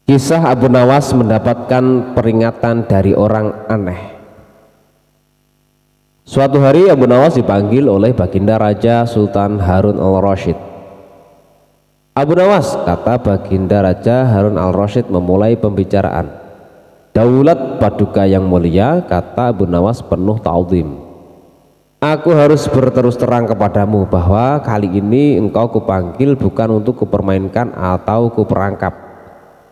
Kisah Abu Nawas mendapatkan peringatan dari orang aneh. Suatu hari Abu Nawas dipanggil oleh Baginda Raja Sultan Harun al-Rasyid. Abu Nawas, kata Baginda Raja Harun al-Rasyid memulai pembicaraan. Daulat Paduka yang mulia, kata Abu Nawas penuh ta'zim. Aku harus berterus terang kepadamu bahwa kali ini engkau kupanggil bukan untuk kupermainkan atau kuperangkap,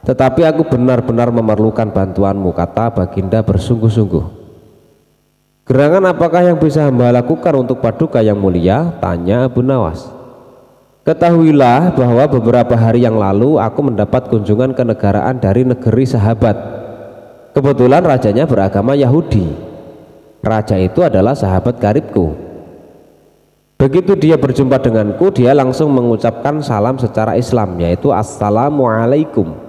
tetapi aku benar-benar memerlukan bantuanmu, kata Baginda bersungguh-sungguh. Gerangan apakah yang bisa hamba lakukan untuk Paduka yang mulia? Tanya Abu Nawas. Ketahuilah bahwa beberapa hari yang lalu aku mendapat kunjungan kenegaraan dari negeri sahabat. Kebetulan rajanya beragama Yahudi. Raja itu adalah sahabat karibku. Begitu dia berjumpa denganku, dia langsung mengucapkan salam secara Islam, yaitu Assalamualaikum.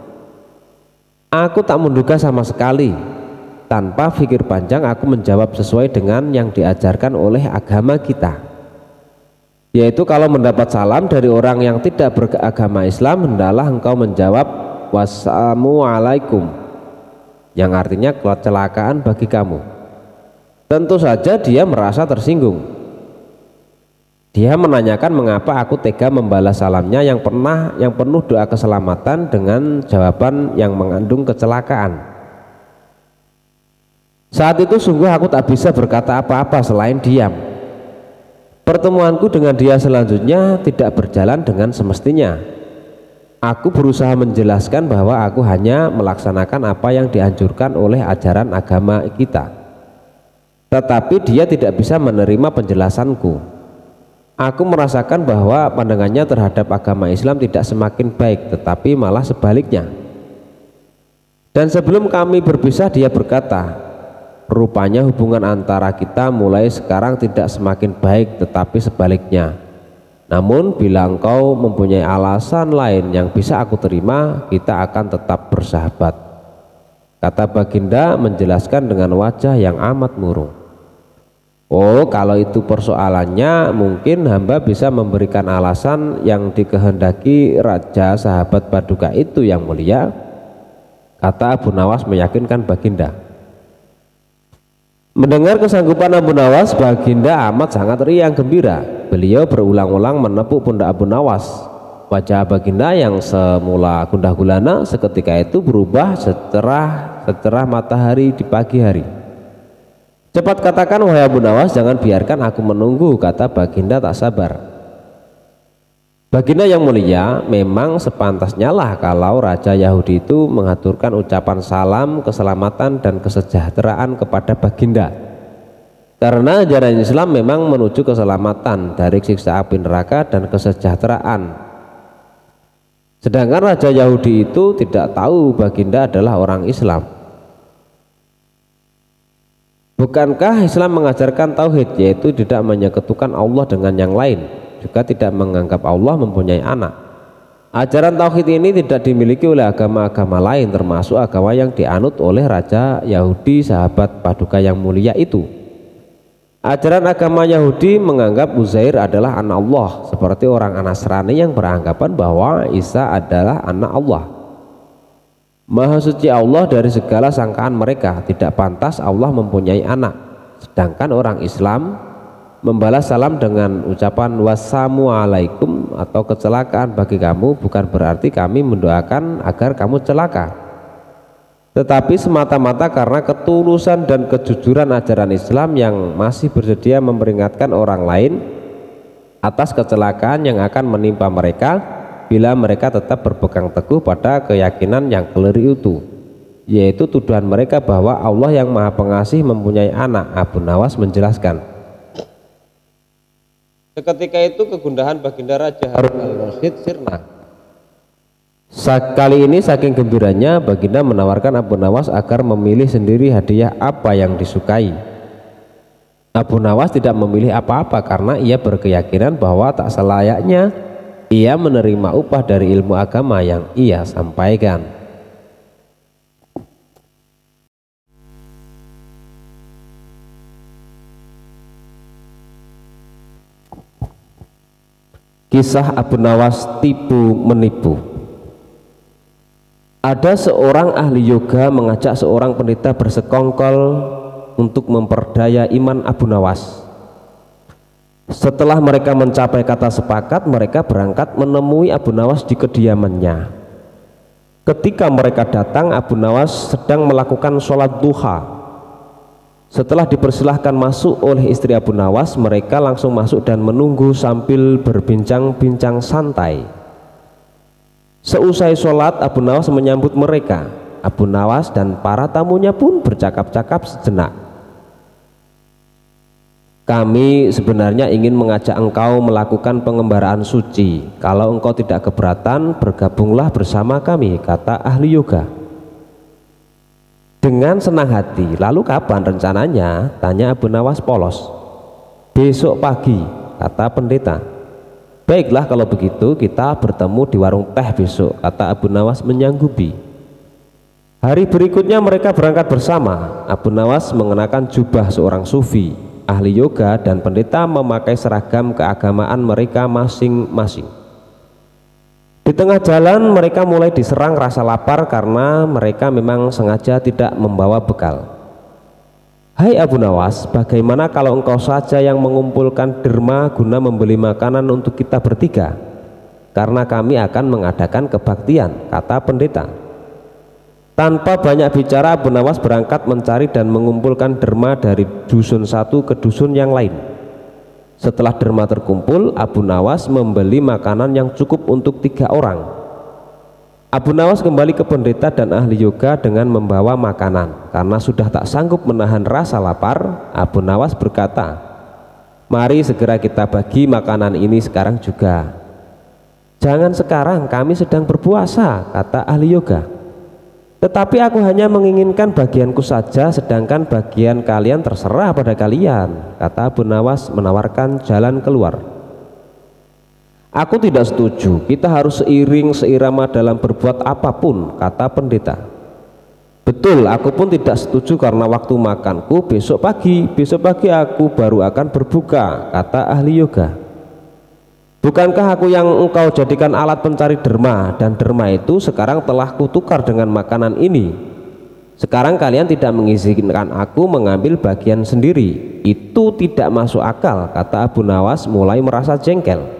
Aku tak menduga sama sekali. Tanpa pikir panjang aku menjawab sesuai dengan yang diajarkan oleh agama kita, yaitu kalau mendapat salam dari orang yang tidak beragama Islam, hendaklah engkau menjawab wassalamualaikum, yang artinya kecelakaan bagi kamu. Tentu saja dia merasa tersinggung. Dia menanyakan mengapa aku tega membalas salamnya yang penuh doa keselamatan dengan jawaban yang mengandung kecelakaan. Saat itu sungguh aku tak bisa berkata apa-apa selain diam. Pertemuanku dengan dia selanjutnya tidak berjalan dengan semestinya. Aku berusaha menjelaskan bahwa aku hanya melaksanakan apa yang dianjurkan oleh ajaran agama kita, tetapi dia tidak bisa menerima penjelasanku. Aku merasakan bahwa pandangannya terhadap agama Islam tidak semakin baik, tetapi malah sebaliknya. Dan sebelum kami berpisah, dia berkata, rupanya hubungan antara kita mulai sekarang tidak semakin baik, tetapi sebaliknya. Namun bila engkau mempunyai alasan lain yang bisa aku terima, kita akan tetap bersahabat, kata Baginda menjelaskan dengan wajah yang amat murung. Oh, kalau itu persoalannya, mungkin hamba bisa memberikan alasan yang dikehendaki Raja sahabat Paduka itu yang mulia, kata Abu Nawas meyakinkan Baginda. Mendengar kesanggupan Abu Nawas, Baginda amat sangat riang gembira. Beliau berulang-ulang menepuk pundak Abu Nawas. Wajah Baginda yang semula gundah gulana seketika itu berubah secerah matahari di pagi hari. Cepat katakan wahai Abu Nawas, jangan biarkan aku menunggu, kata Baginda tak sabar. Baginda yang mulia, memang sepantasnya lah kalau Raja Yahudi itu mengaturkan ucapan salam keselamatan dan kesejahteraan kepada Baginda, karena ajaran Islam memang menuju keselamatan dari siksa api neraka dan kesejahteraan. Sedangkan Raja Yahudi itu tidak tahu Baginda adalah orang Islam. Bukankah Islam mengajarkan tauhid, yaitu tidak menyekutukan Allah dengan yang lain, juga tidak menganggap Allah mempunyai anak? Ajaran tauhid ini tidak dimiliki oleh agama-agama lain, termasuk agama yang dianut oleh Raja Yahudi sahabat Paduka yang mulia itu. Ajaran agama Yahudi menganggap Uzair adalah anak Allah, seperti orang Nasrani yang beranggapan bahwa Isa adalah anak Allah. Maha suci Allah dari segala sangkaan mereka, tidak pantas Allah mempunyai anak. Sedangkan orang Islam membalas salam dengan ucapan wassalamualaikum atau kecelakaan bagi kamu bukan berarti kami mendoakan agar kamu celaka, tetapi semata-mata karena ketulusan dan kejujuran ajaran Islam yang masih bersedia memperingatkan orang lain atas kecelakaan yang akan menimpa mereka bila mereka tetap berpegang teguh pada keyakinan yang keliru itu, yaitu tuduhan mereka bahwa Allah yang Maha Pengasih mempunyai anak. Abu Nawas menjelaskan. Seketika itu kegundahan Baginda Raja Harun al-Rasyid sirna. Kali ini saking gembiranya, Baginda menawarkan Abu Nawas agar memilih sendiri hadiah apa yang disukai. Abu Nawas tidak memilih apa-apa karena ia berkeyakinan bahwa tak selayaknya ia menerima upah dari ilmu agama yang ia sampaikan. Kisah Abu Nawas tipu menipu. Ada seorang ahli yoga mengajak seorang pendeta bersekongkol untuk memperdaya iman Abu Nawas. Setelah mereka mencapai kata sepakat, mereka berangkat menemui Abu Nawas di kediamannya. Ketika mereka datang, Abu Nawas sedang melakukan sholat duha. Setelah dipersilahkan masuk oleh istri Abu Nawas, mereka langsung masuk dan menunggu sambil berbincang-bincang santai. Seusai sholat, Abu Nawas menyambut mereka. Abu Nawas dan para tamunya pun bercakap-cakap sejenak. Kami sebenarnya ingin mengajak engkau melakukan pengembaraan suci. Kalau engkau tidak keberatan, bergabunglah bersama kami, kata ahli yoga. Dengan senang hati. Lalu kapan rencananya? Tanya Abu Nawas polos. Besok pagi, kata pendeta. Baiklah kalau begitu kita bertemu di warung teh besok, kata Abu Nawas menyanggupi. Hari berikutnya mereka berangkat bersama. Abu Nawas mengenakan jubah seorang sufi, ahli yoga, dan pendeta memakai seragam keagamaan mereka masing-masing. Di tengah jalan mereka mulai diserang rasa lapar karena mereka memang sengaja tidak membawa bekal. Hai Abu Nawas, bagaimana kalau engkau saja yang mengumpulkan derma guna membeli makanan untuk kita bertiga? Karena kami akan mengadakan kebaktian, kata pendeta. Tanpa banyak bicara, Abu Nawas berangkat mencari dan mengumpulkan derma dari dusun satu ke dusun yang lain. Setelah derma terkumpul, Abu Nawas membeli makanan yang cukup untuk 3 orang. Abu Nawas kembali ke pendeta dan ahli yoga dengan membawa makanan. Karena sudah tak sanggup menahan rasa lapar, Abu Nawas berkata, mari segera kita bagi makanan ini sekarang juga. Jangan sekarang, kami sedang berpuasa, kata ahli yoga. Tetapi aku hanya menginginkan bagianku saja, sedangkan bagian kalian terserah pada kalian, kata Abu Nawas menawarkan jalan keluar. Aku tidak setuju, kita harus seirama dalam berbuat apapun, kata pendeta. Betul, aku pun tidak setuju karena waktu makanku besok pagi aku baru akan berbuka, kata ahli yoga. Bukankah aku yang engkau jadikan alat pencari derma, dan derma itu sekarang telah kutukar dengan makanan ini. Sekarang kalian tidak mengizinkan aku mengambil bagian sendiri. Itu tidak masuk akal, kata Abu Nawas mulai merasa jengkel.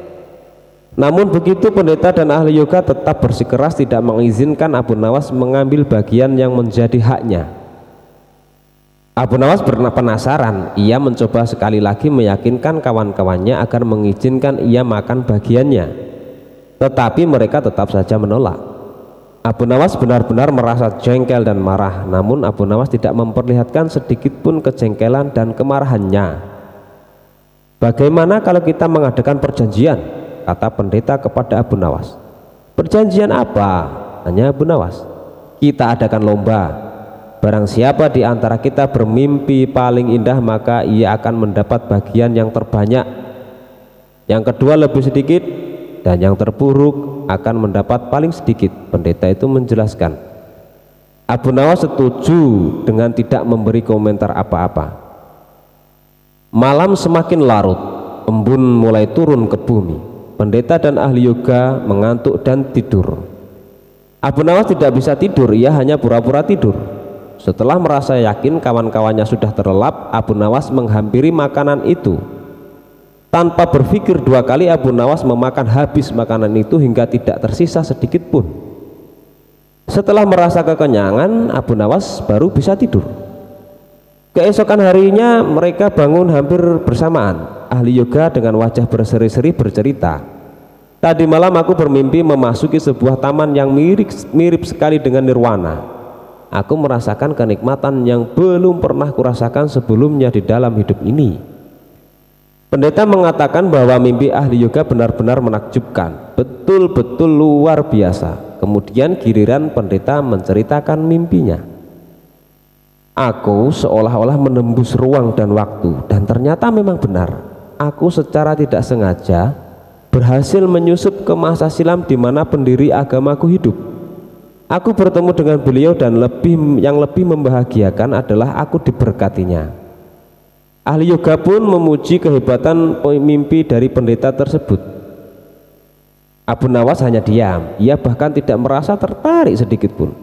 Namun begitu pendeta dan ahli yoga tetap bersikeras tidak mengizinkan Abu Nawas mengambil bagian yang menjadi haknya. Abu Nawas penasaran, ia mencoba sekali lagi meyakinkan kawan-kawannya agar mengizinkan ia makan bagiannya, tetapi mereka tetap saja menolak. Abu Nawas benar-benar merasa jengkel dan marah, namun Abu Nawas tidak memperlihatkan sedikit pun kejengkelan dan kemarahannya. Bagaimana kalau kita mengadakan perjanjian? Kata pendeta kepada Abu Nawas. Perjanjian apa? Tanya Abu Nawas. Kita adakan lomba. Barang siapa di antara kita bermimpi paling indah, maka ia akan mendapat bagian yang terbanyak. Yang kedua lebih sedikit, dan yang terburuk akan mendapat paling sedikit. Pendeta itu menjelaskan. Abu Nawas setuju dengan tidak memberi komentar apa-apa. Malam semakin larut, embun mulai turun ke bumi. Pendeta dan ahli yoga mengantuk dan tidur. Abu Nawas tidak bisa tidur, ia hanya pura-pura tidur. Setelah merasa yakin kawan-kawannya sudah terlelap, Abu Nawas menghampiri makanan itu. Tanpa berpikir 2 kali, Abu Nawas memakan habis makanan itu hingga tidak tersisa sedikit pun. Setelah merasa kekenyangan, Abu Nawas baru bisa tidur. Keesokan harinya mereka bangun hampir bersamaan. Ahli yoga dengan wajah berseri-seri bercerita, tadi malam aku bermimpi memasuki sebuah taman yang mirip sekali dengan nirwana. Aku merasakan kenikmatan yang belum pernah kurasakan sebelumnya di dalam hidup ini. Pendeta mengatakan bahwa mimpi ahli yoga benar-benar menakjubkan, betul-betul luar biasa. Kemudian giliran pendeta menceritakan mimpinya. Aku seolah-olah menembus ruang dan waktu, dan ternyata memang benar. Aku secara tidak sengaja berhasil menyusup ke masa silam di mana pendiri agamaku hidup. Aku bertemu dengan beliau dan yang lebih membahagiakan adalah aku diberkatinya. Ahli yoga pun memuji kehebatan mimpi dari pendeta tersebut. Abu Nawas hanya diam, ia bahkan tidak merasa tertarik sedikit pun.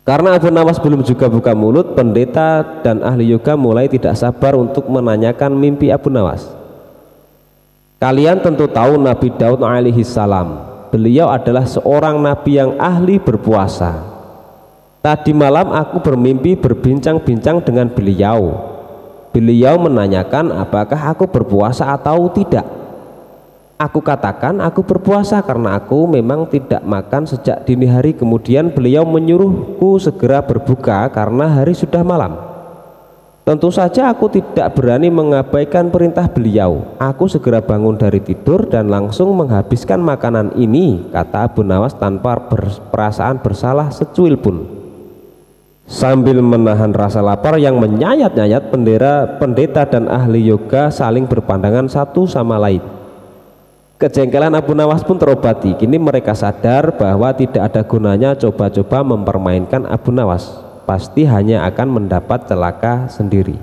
Karena Abu Nawas belum juga buka mulut, pendeta dan ahli yoga mulai tidak sabar untuk menanyakan mimpi Abu Nawas. Kalian tentu tahu Nabi Daud alaihi salam. Beliau adalah seorang nabi yang ahli berpuasa. Tadi malam aku bermimpi berbincang-bincang dengan beliau. Beliau menanyakan apakah aku berpuasa atau tidak. Aku katakan aku berpuasa karena aku memang tidak makan sejak dini hari. Kemudian beliau menyuruhku segera berbuka karena hari sudah malam. Tentu saja aku tidak berani mengabaikan perintah beliau. Aku segera bangun dari tidur dan langsung menghabiskan makanan ini, kata Abu Nawas tanpa perasaan bersalah secuil pun. Sambil menahan rasa lapar yang menyayat-nyayat, pendeta dan ahli yoga saling berpandangan satu sama lain. Kejengkelan Abu Nawas pun terobati. Kini mereka sadar bahwa tidak ada gunanya coba-coba mempermainkan Abu Nawas. Pasti hanya akan mendapat celaka sendiri.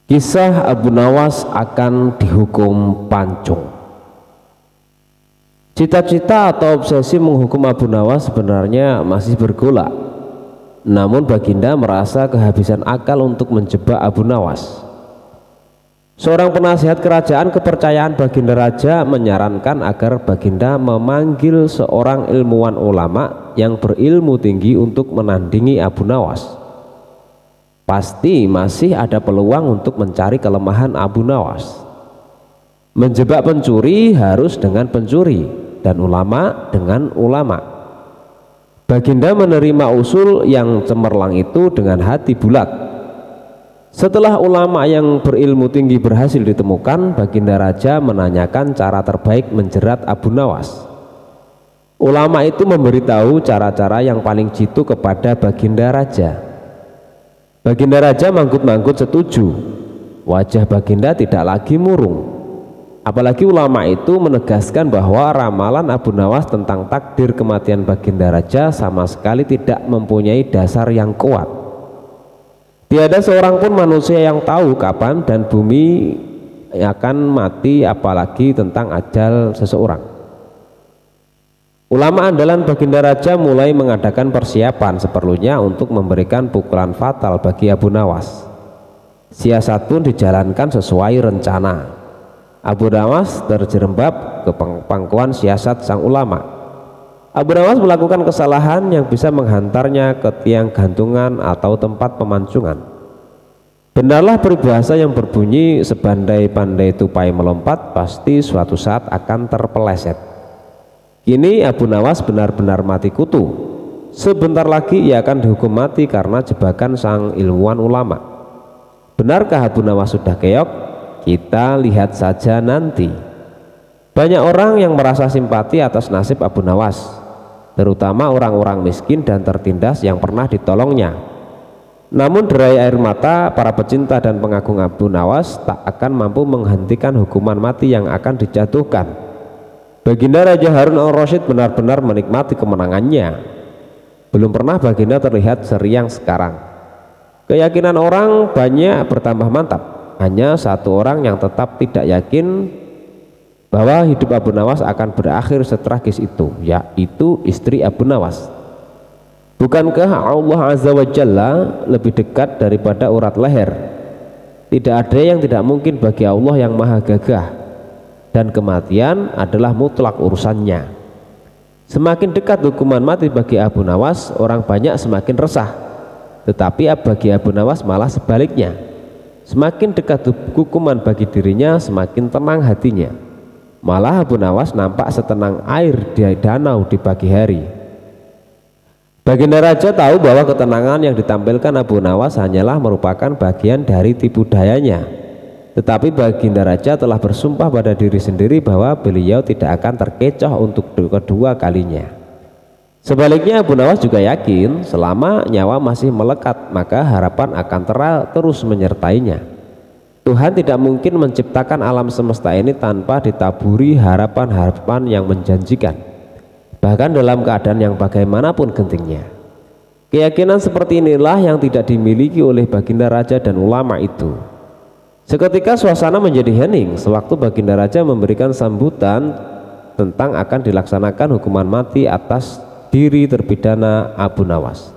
Kisah Abu Nawas akan dihukum pancung. Cita-cita atau obsesi menghukum Abu Nawas sebenarnya masih bergolak. Namun Baginda merasa kehabisan akal untuk menjebak Abu Nawas. Seorang penasihat kerajaan kepercayaan Baginda Raja menyarankan agar Baginda memanggil seorang ilmuwan ulama yang berilmu tinggi untuk menandingi Abu Nawas. Pasti masih ada peluang untuk mencari kelemahan Abu Nawas. Menjebak pencuri harus dengan pencuri dan ulama dengan ulama. Baginda menerima usul yang cemerlang itu dengan hati bulat. Setelah ulama yang berilmu tinggi berhasil ditemukan, Baginda Raja menanyakan cara terbaik menjerat Abu Nawas. Ulama itu memberitahu cara-cara yang paling jitu kepada Baginda Raja. Baginda Raja manggut-manggut setuju. Wajah Baginda tidak lagi murung. Apalagi ulama itu menegaskan bahwa ramalan Abu Nawas tentang takdir kematian Baginda Raja sama sekali tidak mempunyai dasar yang kuat. Tiada seorang pun manusia yang tahu kapan dan bumi akan mati, apalagi tentang ajal seseorang. Ulama andalan Baginda Raja mulai mengadakan persiapan seperlunya untuk memberikan pukulan fatal bagi Abu Nawas. Siasat pun dijalankan sesuai rencana. Abu Nawas terjerembab ke pangkuan siasat sang ulama. Abu Nawas melakukan kesalahan yang bisa menghantarnya ke tiang gantungan atau tempat pemancungan. Benarlah peribahasa yang berbunyi sebandai-pandai tupai melompat pasti suatu saat akan terpeleset. Kini Abu Nawas benar-benar mati kutu. Sebentar lagi ia akan dihukum mati karena jebakan sang ilmuwan ulama. Benarkah Abu Nawas sudah keok? Kita lihat saja nanti. Banyak orang yang merasa simpati atas nasib Abu Nawas, terutama orang-orang miskin dan tertindas yang pernah ditolongnya. Namun derai air mata para pecinta dan pengagung Abu Nawas tak akan mampu menghentikan hukuman mati yang akan dijatuhkan. Baginda Raja Harun al-Rasyid benar-benar menikmati kemenangannya. Belum pernah Baginda terlihat seriang sekarang. Keyakinan orang banyak bertambah mantap. Hanya satu orang yang tetap tidak yakin bahwa hidup Abu Nawas akan berakhir setragis itu, yaitu istri Abu Nawas. Bukankah Allah Azza wa Jalla lebih dekat daripada urat leher? Tidak ada yang tidak mungkin bagi Allah yang maha gagah, dan kematian adalah mutlak urusannya. Semakin dekat hukuman mati bagi Abu Nawas, orang banyak semakin resah, tetapi bagi Abu Nawas malah sebaliknya. Semakin dekat hukuman bagi dirinya, semakin tenang hatinya. Malah Abu Nawas nampak setenang air di danau di pagi hari. Baginda Raja tahu bahwa ketenangan yang ditampilkan Abu Nawas hanyalah merupakan bagian dari tipu dayanya. Tetapi Baginda Raja telah bersumpah pada diri sendiri bahwa beliau tidak akan terkecoh untuk kedua kalinya. Sebaliknya Abu Nawas juga yakin selama nyawa masih melekat maka harapan akan terus menyertainya. Tuhan tidak mungkin menciptakan alam semesta ini tanpa ditaburi harapan-harapan yang menjanjikan, bahkan dalam keadaan yang bagaimanapun gentingnya. Keyakinan seperti inilah yang tidak dimiliki oleh Baginda Raja dan ulama itu. Seketika suasana menjadi hening sewaktu Baginda Raja memberikan sambutan tentang akan dilaksanakan hukuman mati atas diri terpidana Abu Nawas.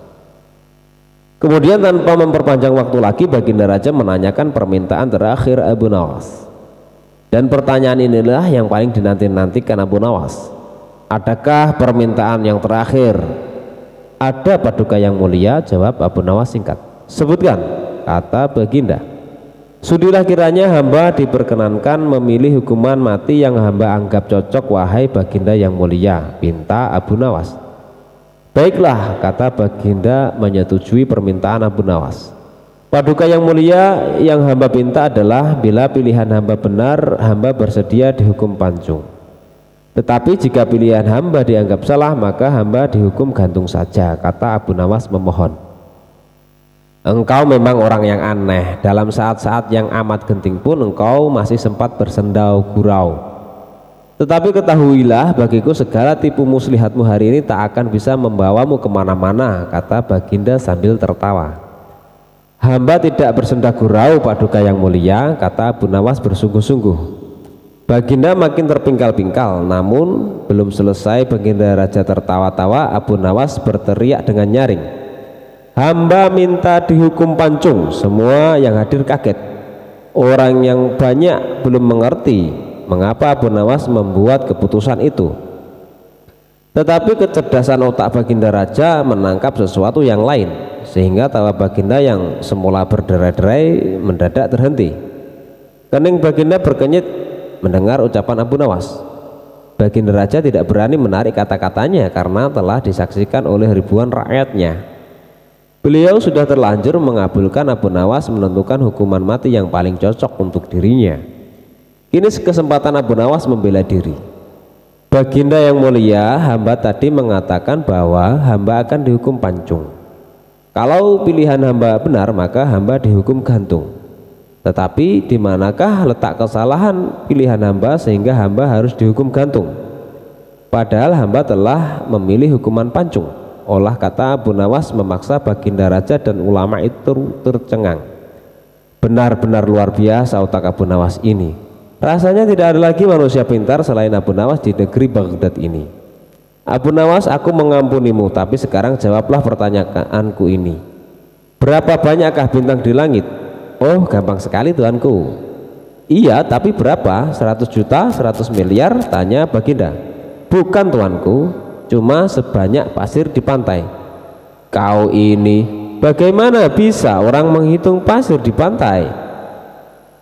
Kemudian tanpa memperpanjang waktu lagi, Baginda Raja menanyakan permintaan terakhir Abu Nawas. Dan pertanyaan inilah yang paling dinanti-nantikan Abu Nawas. Adakah permintaan yang terakhir? Ada Paduka yang mulia, jawab Abu Nawas singkat. Sebutkan, kata Baginda. Sudilah kiranya hamba diperkenankan memilih hukuman mati yang hamba anggap cocok, wahai Baginda yang mulia, pinta Abu Nawas. Baiklah, kata Baginda menyetujui permintaan Abu Nawas. Paduka yang mulia, yang hamba pinta adalah bila pilihan hamba benar, hamba bersedia dihukum pancung. Tetapi jika pilihan hamba dianggap salah, maka hamba dihukum gantung saja, kata Abu Nawas memohon. Engkau memang orang yang aneh. Dalam saat-saat yang amat genting pun engkau masih sempat bersendau gurau. Tetapi ketahuilah bagiku, segala tipu muslihatmu hari ini tak akan bisa membawamu kemana-mana, kata Baginda sambil tertawa. Hamba tidak bersenda gurau, Paduka yang mulia, kata Abu Nawas bersungguh-sungguh. Baginda makin terpingkal-pingkal, namun belum selesai Baginda Raja tertawa-tawa, Abu Nawas berteriak dengan nyaring. Hamba minta dihukum pancung. Semua yang hadir kaget. Orang yang banyak belum mengerti mengapa Abu Nawas membuat keputusan itu. Tetapi kecerdasan otak Baginda Raja menangkap sesuatu yang lain, sehingga tawa Baginda yang semula berderai-derai mendadak terhenti. Kening Baginda berkenyit mendengar ucapan Abu Nawas. Baginda Raja tidak berani menarik kata-katanya karena telah disaksikan oleh ribuan rakyatnya. Beliau sudah terlanjur mengabulkan Abu Nawas menentukan hukuman mati yang paling cocok untuk dirinya. Kini kesempatan Abu Nawas membela diri. Baginda yang mulia, hamba tadi mengatakan bahwa hamba akan dihukum pancung. Kalau pilihan hamba benar, maka hamba dihukum gantung. Tetapi di manakah letak kesalahan pilihan hamba sehingga hamba harus dihukum gantung? Padahal hamba telah memilih hukuman pancung. Olah kata Abu Nawas memaksa Baginda Raja dan ulama itu tercengang. Benar-benar luar biasa otak Abu Nawas ini. Rasanya tidak ada lagi manusia pintar selain Abu Nawas di negeri Baghdad ini. Abu Nawas, aku mengampunimu, tapi sekarang jawablah pertanyaanku ini. Berapa banyakkah bintang di langit? Oh, gampang sekali tuanku. Iya, tapi berapa? 100 juta, 100 miliar? Tanya Baginda. Bukan tuanku, cuma sebanyak pasir di pantai. Kau ini, bagaimana bisa orang menghitung pasir di pantai?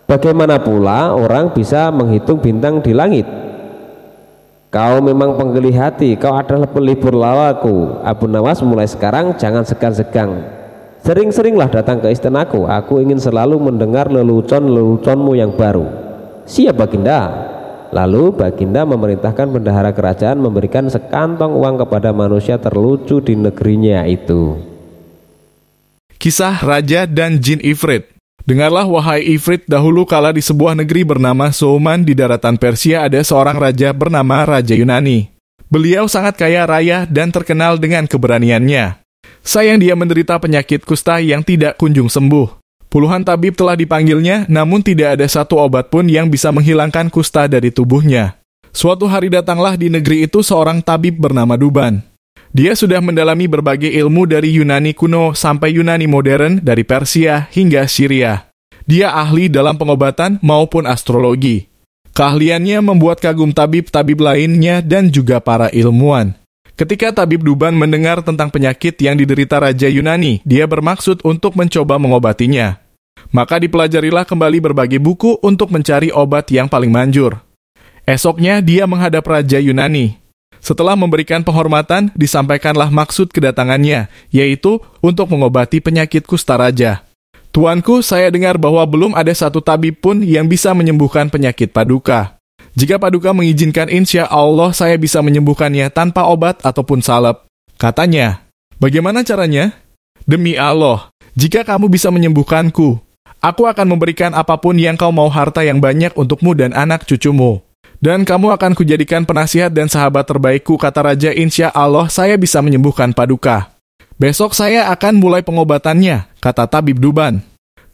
Bagaimana pula orang bisa menghitung bintang di langit? Kau memang penggeli hati, kau adalah pelipur lawaku. Abu Nawas, mulai sekarang jangan segan-segan. Sering-seringlah datang ke istanaku, aku ingin selalu mendengar lelucon-leluconmu yang baru. Siap Baginda. Lalu Baginda memerintahkan bendahara kerajaan memberikan sekantong uang kepada manusia terlucu di negerinya itu. Kisah Raja dan Jin Ifrit. Dengarlah wahai Ifrit, dahulu kala di sebuah negeri bernama Souman di daratan Persia ada seorang raja bernama Raja Yunani. Beliau sangat kaya raya dan terkenal dengan keberaniannya. Sayang dia menderita penyakit kusta yang tidak kunjung sembuh. Puluhan tabib telah dipanggilnya, namun tidak ada satu obat pun yang bisa menghilangkan kusta dari tubuhnya. Suatu hari datanglah di negeri itu seorang tabib bernama Duban. Dia sudah mendalami berbagai ilmu dari Yunani kuno sampai Yunani modern, dari Persia hingga Syria. Dia ahli dalam pengobatan maupun astrologi. Keahliannya membuat kagum tabib-tabib lainnya dan juga para ilmuwan. Ketika tabib Duban mendengar tentang penyakit yang diderita Raja Yunani, dia bermaksud untuk mencoba mengobatinya. Maka dipelajarilah kembali berbagai buku untuk mencari obat yang paling manjur. Esoknya dia menghadap Raja Yunani. Setelah memberikan penghormatan, disampaikanlah maksud kedatangannya, yaitu untuk mengobati penyakit kusta raja. Tuanku, saya dengar bahwa belum ada satu tabib pun yang bisa menyembuhkan penyakit Paduka. Jika Paduka mengizinkan, insya Allah saya bisa menyembuhkannya tanpa obat ataupun salep. Katanya, bagaimana caranya? Demi Allah, jika kamu bisa menyembuhkanku, aku akan memberikan apapun yang kau mau, harta yang banyak untukmu dan anak cucumu. Dan kamu akan kujadikan penasihat dan sahabat terbaikku, kata Raja, insya Allah saya bisa menyembuhkan Paduka. Besok saya akan mulai pengobatannya, kata tabib Duban.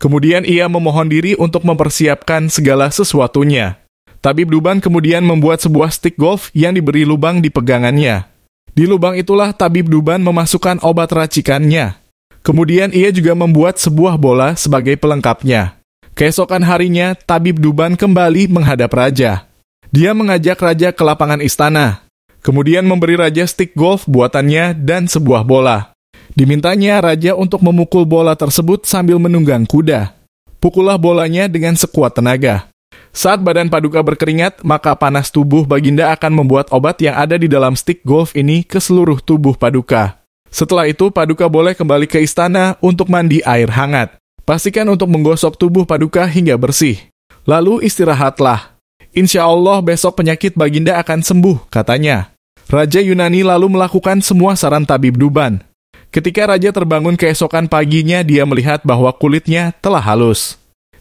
Kemudian ia memohon diri untuk mempersiapkan segala sesuatunya. Tabib Duban kemudian membuat sebuah stik golf yang diberi lubang di pegangannya. Di lubang itulah Tabib Duban memasukkan obat racikannya. Kemudian ia juga membuat sebuah bola sebagai pelengkapnya. Keesokan harinya, Tabib Duban kembali menghadap raja. Dia mengajak raja ke lapangan istana. Kemudian memberi raja stik golf buatannya dan sebuah bola. Dimintanya raja untuk memukul bola tersebut sambil menunggang kuda. Pukullah bolanya dengan sekuat tenaga. Saat badan Paduka berkeringat, maka panas tubuh Baginda akan membuat obat yang ada di dalam stik golf ini ke seluruh tubuh Paduka. Setelah itu, Paduka boleh kembali ke istana untuk mandi air hangat. Pastikan untuk menggosok tubuh Paduka hingga bersih. Lalu istirahatlah. Insya Allah besok penyakit Baginda akan sembuh, katanya. Raja Yunani lalu melakukan semua saran Tabib Duban. Ketika raja terbangun keesokan paginya, dia melihat bahwa kulitnya telah halus.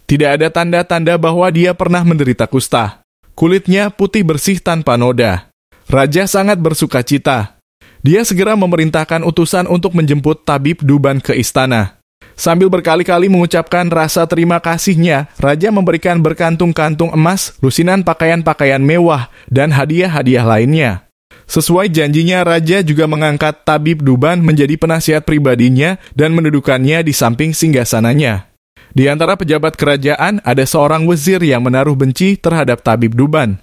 Tidak ada tanda-tanda bahwa dia pernah menderita kusta. Kulitnya putih bersih tanpa noda. Raja sangat bersuka cita. Dia segera memerintahkan utusan untuk menjemput Tabib Duban ke istana. Sambil berkali-kali mengucapkan rasa terima kasihnya, raja memberikan berkantung-kantung emas, lusinan pakaian-pakaian mewah, dan hadiah-hadiah lainnya. Sesuai janjinya, raja juga mengangkat Tabib Duban menjadi penasihat pribadinya dan mendudukannya di samping singgasananya. Di antara pejabat kerajaan, ada seorang wazir yang menaruh benci terhadap Tabib Duban.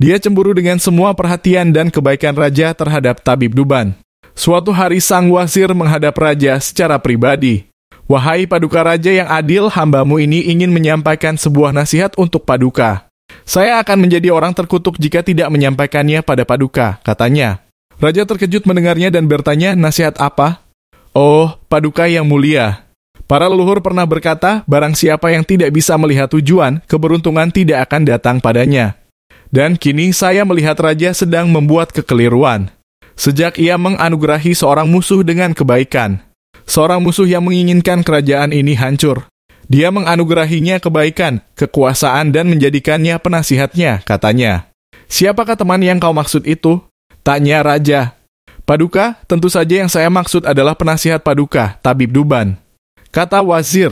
Dia cemburu dengan semua perhatian dan kebaikan raja terhadap Tabib Duban. Suatu hari sang wazir menghadap raja secara pribadi. Wahai Paduka Raja yang adil, hambamu ini ingin menyampaikan sebuah nasihat untuk Paduka. Saya akan menjadi orang terkutuk jika tidak menyampaikannya pada Paduka, katanya. Raja terkejut mendengarnya dan bertanya, nasihat apa? Oh, Paduka yang mulia. Para leluhur pernah berkata, barang siapa yang tidak bisa melihat tujuan, keberuntungan tidak akan datang padanya. Dan kini saya melihat raja sedang membuat kekeliruan. Sejak ia menganugerahi seorang musuh dengan kebaikan. Seorang musuh yang menginginkan kerajaan ini hancur. Dia menganugerahinya kebaikan, kekuasaan, dan menjadikannya penasihatnya, katanya. Siapakah teman yang kau maksud itu? Tanya raja. Paduka, tentu saja yang saya maksud adalah penasihat Paduka, Tabib Duban. Kata wazir,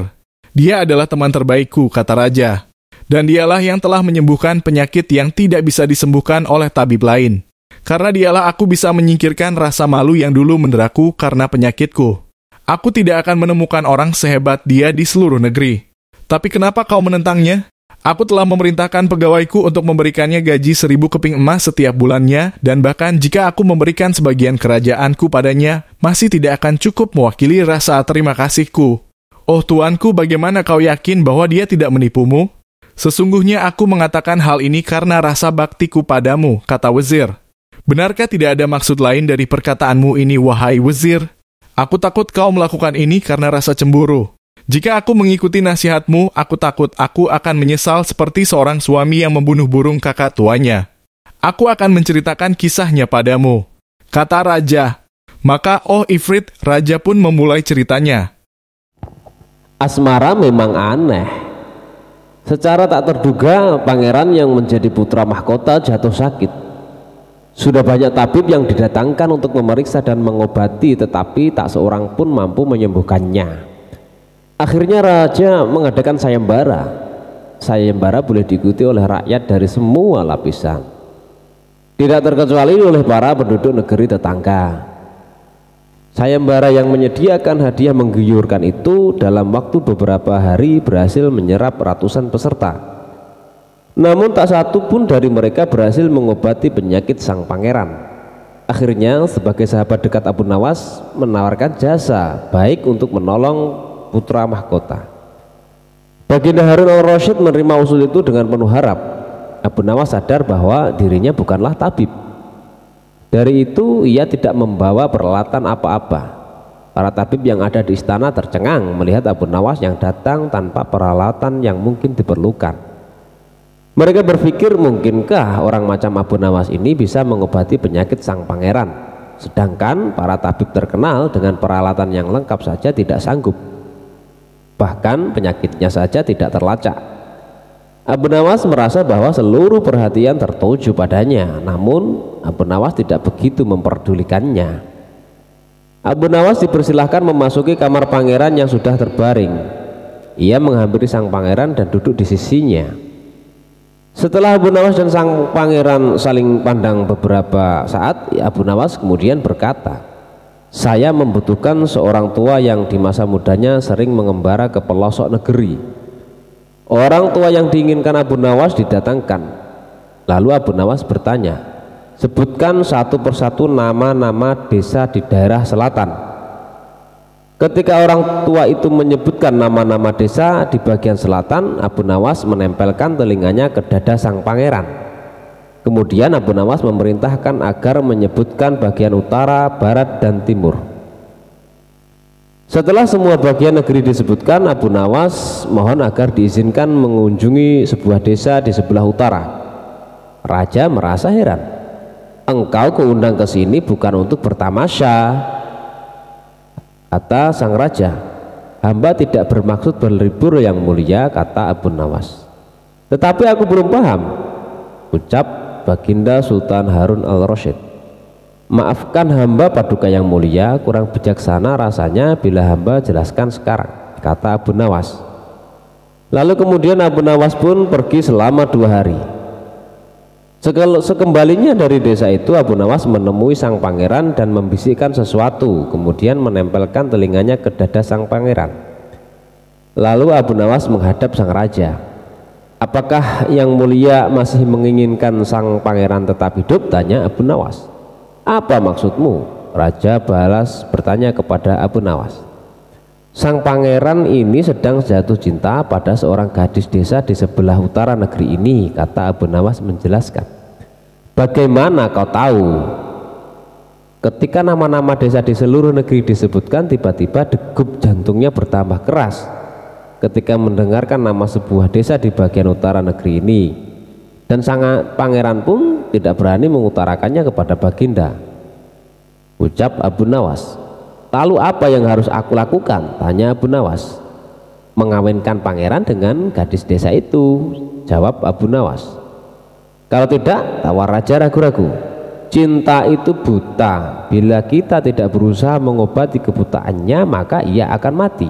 dia adalah teman terbaikku, kata raja. Dan dialah yang telah menyembuhkan penyakit yang tidak bisa disembuhkan oleh tabib lain. Karena dialah aku bisa menyingkirkan rasa malu yang dulu menderaku karena penyakitku. Aku tidak akan menemukan orang sehebat dia di seluruh negeri. Tapi kenapa kau menentangnya? Aku telah memerintahkan pegawaiku untuk memberikannya gaji 1.000 keping emas setiap bulannya, dan bahkan jika aku memberikan sebagian kerajaanku padanya, masih tidak akan cukup mewakili rasa terima kasihku. Oh tuanku, bagaimana kau yakin bahwa dia tidak menipumu? Sesungguhnya aku mengatakan hal ini karena rasa baktiku padamu, kata wazir. Benarkah tidak ada maksud lain dari perkataanmu ini, wahai wazir? Aku takut kau melakukan ini karena rasa cemburu. Jika aku mengikuti nasihatmu, aku takut aku akan menyesal seperti seorang suami yang membunuh burung kakak tuanya. Aku akan menceritakan kisahnya padamu, kata raja. Maka, oh Ifrit, raja pun memulai ceritanya. Asmara memang aneh. Secara tak terduga, pangeran yang menjadi putra mahkota jatuh sakit. Sudah banyak tabib yang didatangkan untuk memeriksa dan mengobati, tetapi tak seorang pun mampu menyembuhkannya. Akhirnya raja mengadakan sayembara. Sayembara boleh diikuti oleh rakyat dari semua lapisan, tidak terkecuali oleh para penduduk negeri tetangga. Sayembara yang menyediakan hadiah menggiurkan itu dalam waktu beberapa hari berhasil menyerap ratusan peserta. Namun tak satu pun dari mereka berhasil mengobati penyakit sang pangeran. Akhirnya sebagai sahabat dekat Abu Nawas menawarkan jasa baik untuk menolong putra mahkota. Baginda Harun al-Rasyid menerima usul itu dengan penuh harap. Abu Nawas sadar bahwa dirinya bukanlah tabib. Dari itu ia tidak membawa peralatan apa-apa. Para tabib yang ada di istana tercengang melihat Abu Nawas yang datang tanpa peralatan yang mungkin diperlukan. Mereka berpikir, mungkinkah orang macam Abu Nawas ini bisa mengobati penyakit sang pangeran, sedangkan para tabib terkenal dengan peralatan yang lengkap saja tidak sanggup. Bahkan penyakitnya saja tidak terlacak. Abu Nawas merasa bahwa seluruh perhatian tertuju padanya, namun Abu Nawas tidak begitu memperdulikannya. Abu Nawas dipersilahkan memasuki kamar pangeran yang sudah terbaring. Ia menghampiri sang pangeran dan duduk di sisinya. Setelah Abu Nawas dan sang pangeran saling pandang beberapa saat, Abu Nawas kemudian berkata, "Saya membutuhkan seorang tua yang di masa mudanya sering mengembara ke pelosok negeri." Orang tua yang diinginkan Abu Nawas didatangkan. Lalu Abu Nawas bertanya, "Sebutkan satu persatu nama-nama desa di daerah selatan." Ketika orang tua itu menyebutkan nama-nama desa di bagian selatan, Abu Nawas menempelkan telinganya ke dada sang pangeran. Kemudian Abu Nawas memerintahkan agar menyebutkan bagian utara, barat, dan timur. Setelah semua bagian negeri disebutkan, Abu Nawas mohon agar diizinkan mengunjungi sebuah desa di sebelah utara. Raja merasa heran. "Engkau keundang ke sini bukan untuk bertamasya," kata sang raja. "Hamba tidak bermaksud berlibur yang mulia," kata Abu Nawas. "Tetapi aku belum paham," ucap Baginda Sultan Harun al-Rasyid. "Maafkan hamba paduka yang mulia, kurang bijaksana rasanya bila hamba jelaskan sekarang," kata Abu Nawas. Lalu kemudian Abu Nawas pun pergi selama 2 hari. Sekembalinya dari desa itu, Abu Nawas menemui sang pangeran dan membisikkan sesuatu, kemudian menempelkan telinganya ke dada sang pangeran. Lalu Abu Nawas menghadap sang raja. "Apakah yang mulia masih menginginkan sang pangeran tetap hidup?" tanya Abu Nawas. "Apa maksudmu?" Raja balas bertanya kepada Abu Nawas. "Sang pangeran ini sedang jatuh cinta pada seorang gadis desa di sebelah utara negeri ini," kata Abu Nawas menjelaskan. "Bagaimana kau tahu?" Ketika nama-nama desa di seluruh negeri disebutkan, tiba-tiba degup jantungnya bertambah keras ketika mendengarkan nama sebuah desa di bagian utara negeri ini, dan sang pangeran pun tidak berani mengutarakannya kepada Baginda. Ucap Abu Nawas. "Lalu apa yang harus aku lakukan?" tanya Abu Nawas. "Mengawinkan pangeran dengan gadis desa itu," jawab Abu Nawas. "Kalau tidak," tawar raja ragu-ragu, "cinta itu buta. Bila kita tidak berusaha mengobati kebutaannya, maka ia akan mati."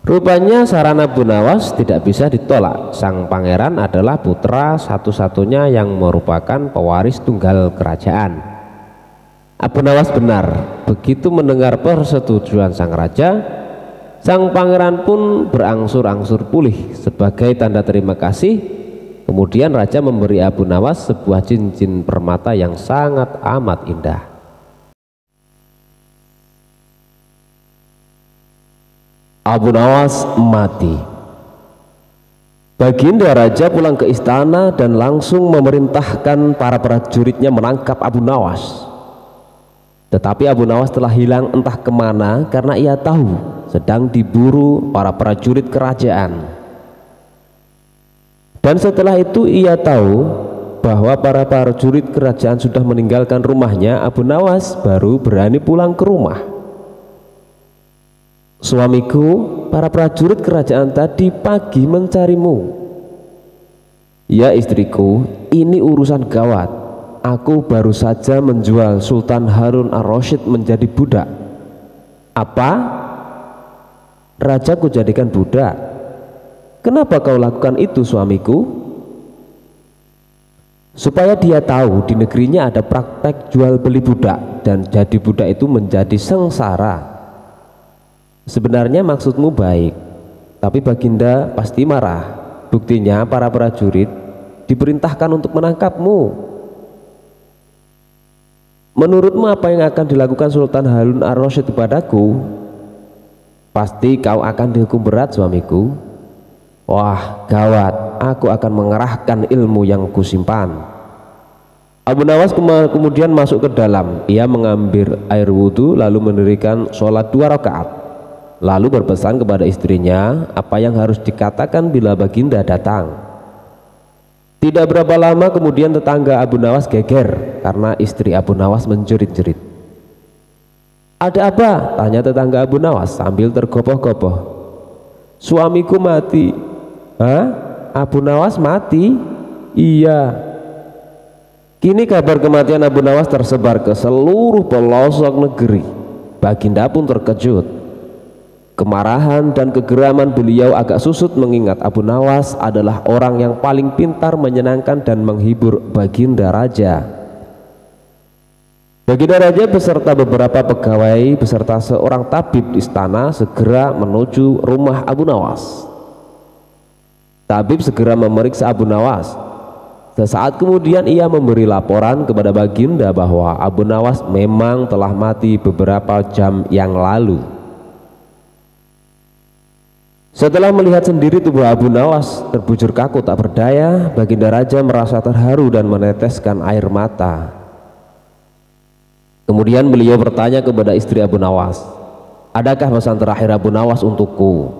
Rupanya saran Abu Nawas tidak bisa ditolak. Sang pangeran adalah putra satu-satunya yang merupakan pewaris tunggal kerajaan. Abu Nawas benar. Begitu mendengar persetujuan sang raja, sang pangeran pun berangsur-angsur pulih. Sebagai tanda terima kasih, kemudian raja memberi Abu Nawas sebuah cincin permata yang sangat amat indah. Abu Nawas mati. Baginda raja pulang ke istana dan langsung memerintahkan para prajuritnya menangkap Abu Nawas. Tetapi Abu Nawas telah hilang entah kemana karena ia tahu sedang diburu para prajurit kerajaan. Dan setelah itu ia tahu bahwa para prajurit kerajaan sudah meninggalkan rumahnya. Abu Nawas baru berani pulang ke rumah. "Suamiku, para prajurit kerajaan tadi pagi mencarimu." "Ya istriku, ini urusan gawat. Aku baru saja menjual Sultan Harun al-Rasyid menjadi budak." "Apa? Raja ku jadikan budak? Kenapa kau lakukan itu, suamiku?" "Supaya dia tahu di negerinya ada praktek jual beli budak dan jadi budak itu menjadi sengsara." "Sebenarnya maksudmu baik, tapi Baginda pasti marah. Buktinya para prajurit diperintahkan untuk menangkapmu. Menurutmu apa yang akan dilakukan Sultan Harun al-Rasyid kepadaku?" "Pasti kau akan dihukum berat, suamiku." "Wah, gawat, aku akan mengerahkan ilmu yang kusimpan." Abu Nawas kemudian masuk ke dalam. Ia mengambil air wudhu lalu mendirikan sholat 2 rakaat. Lalu berpesan kepada istrinya apa yang harus dikatakan bila Baginda datang. Tidak berapa lama kemudian tetangga Abu Nawas geger karena istri Abu Nawas menjerit-jerit. "Ada apa?" tanya tetangga Abu Nawas sambil tergopoh-gopoh. "Suamiku mati." "Hah? Abu Nawas mati?" "Iya." Kini kabar kematian Abu Nawas tersebar ke seluruh pelosok negeri. Baginda pun terkejut. Kemarahan dan kegeraman beliau agak susut mengingat Abu Nawas adalah orang yang paling pintar menyenangkan dan menghibur Baginda Raja. Baginda Raja beserta beberapa pegawai beserta seorang tabib di istana segera menuju rumah Abu Nawas. Tabib segera memeriksa Abu Nawas. Sesaat kemudian ia memberi laporan kepada Baginda bahwa Abu Nawas memang telah mati beberapa jam yang lalu. Setelah melihat sendiri tubuh Abu Nawas terbujur kaku tak berdaya, Baginda Raja merasa terharu dan meneteskan air mata. Kemudian beliau bertanya kepada istri Abu Nawas, "Adakah pesan terakhir Abu Nawas untukku?"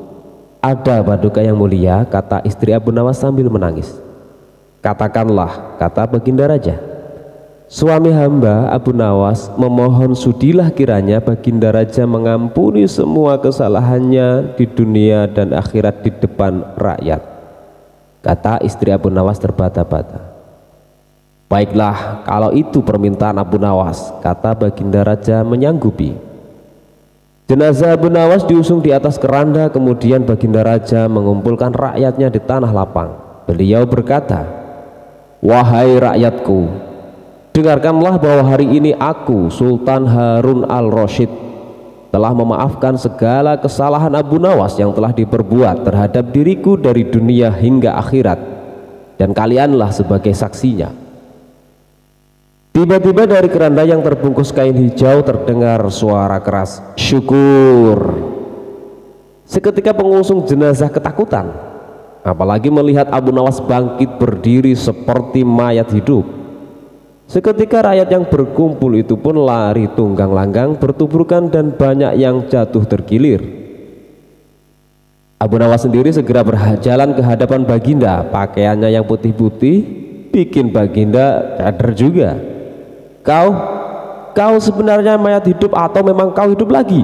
"Ada, Paduka yang mulia," kata istri Abu Nawas sambil menangis. "Katakanlah," kata Baginda Raja. "Suami hamba Abu Nawas memohon sudilah kiranya Baginda Raja mengampuni semua kesalahannya di dunia dan akhirat di depan rakyat," kata istri Abu Nawas terbata-bata. "Baiklah, kalau itu permintaan Abu Nawas," kata Baginda Raja menyanggupi. Jenazah Abu Nawas diusung di atas keranda, kemudian Baginda Raja mengumpulkan rakyatnya di tanah lapang. Beliau berkata, "Wahai rakyatku, dengarkanlah bahwa hari ini aku, Sultan Harun al-Rasyid, telah memaafkan segala kesalahan Abu Nawas yang telah diperbuat terhadap diriku dari dunia hingga akhirat, dan kalianlah sebagai saksinya." Tiba-tiba dari keranda yang terbungkus kain hijau terdengar suara keras, "Syukur." Seketika pengusung jenazah ketakutan, apalagi melihat Abu Nawas bangkit berdiri seperti mayat hidup. Seketika rakyat yang berkumpul itu pun lari tunggang langgang bertuburkan dan banyak yang jatuh tergilir. Abu Nawas sendiri segera berjalan ke hadapan Baginda. Pakaiannya yang putih-putih bikin Baginda sadar juga. Kau sebenarnya mayat hidup atau memang kau hidup lagi?"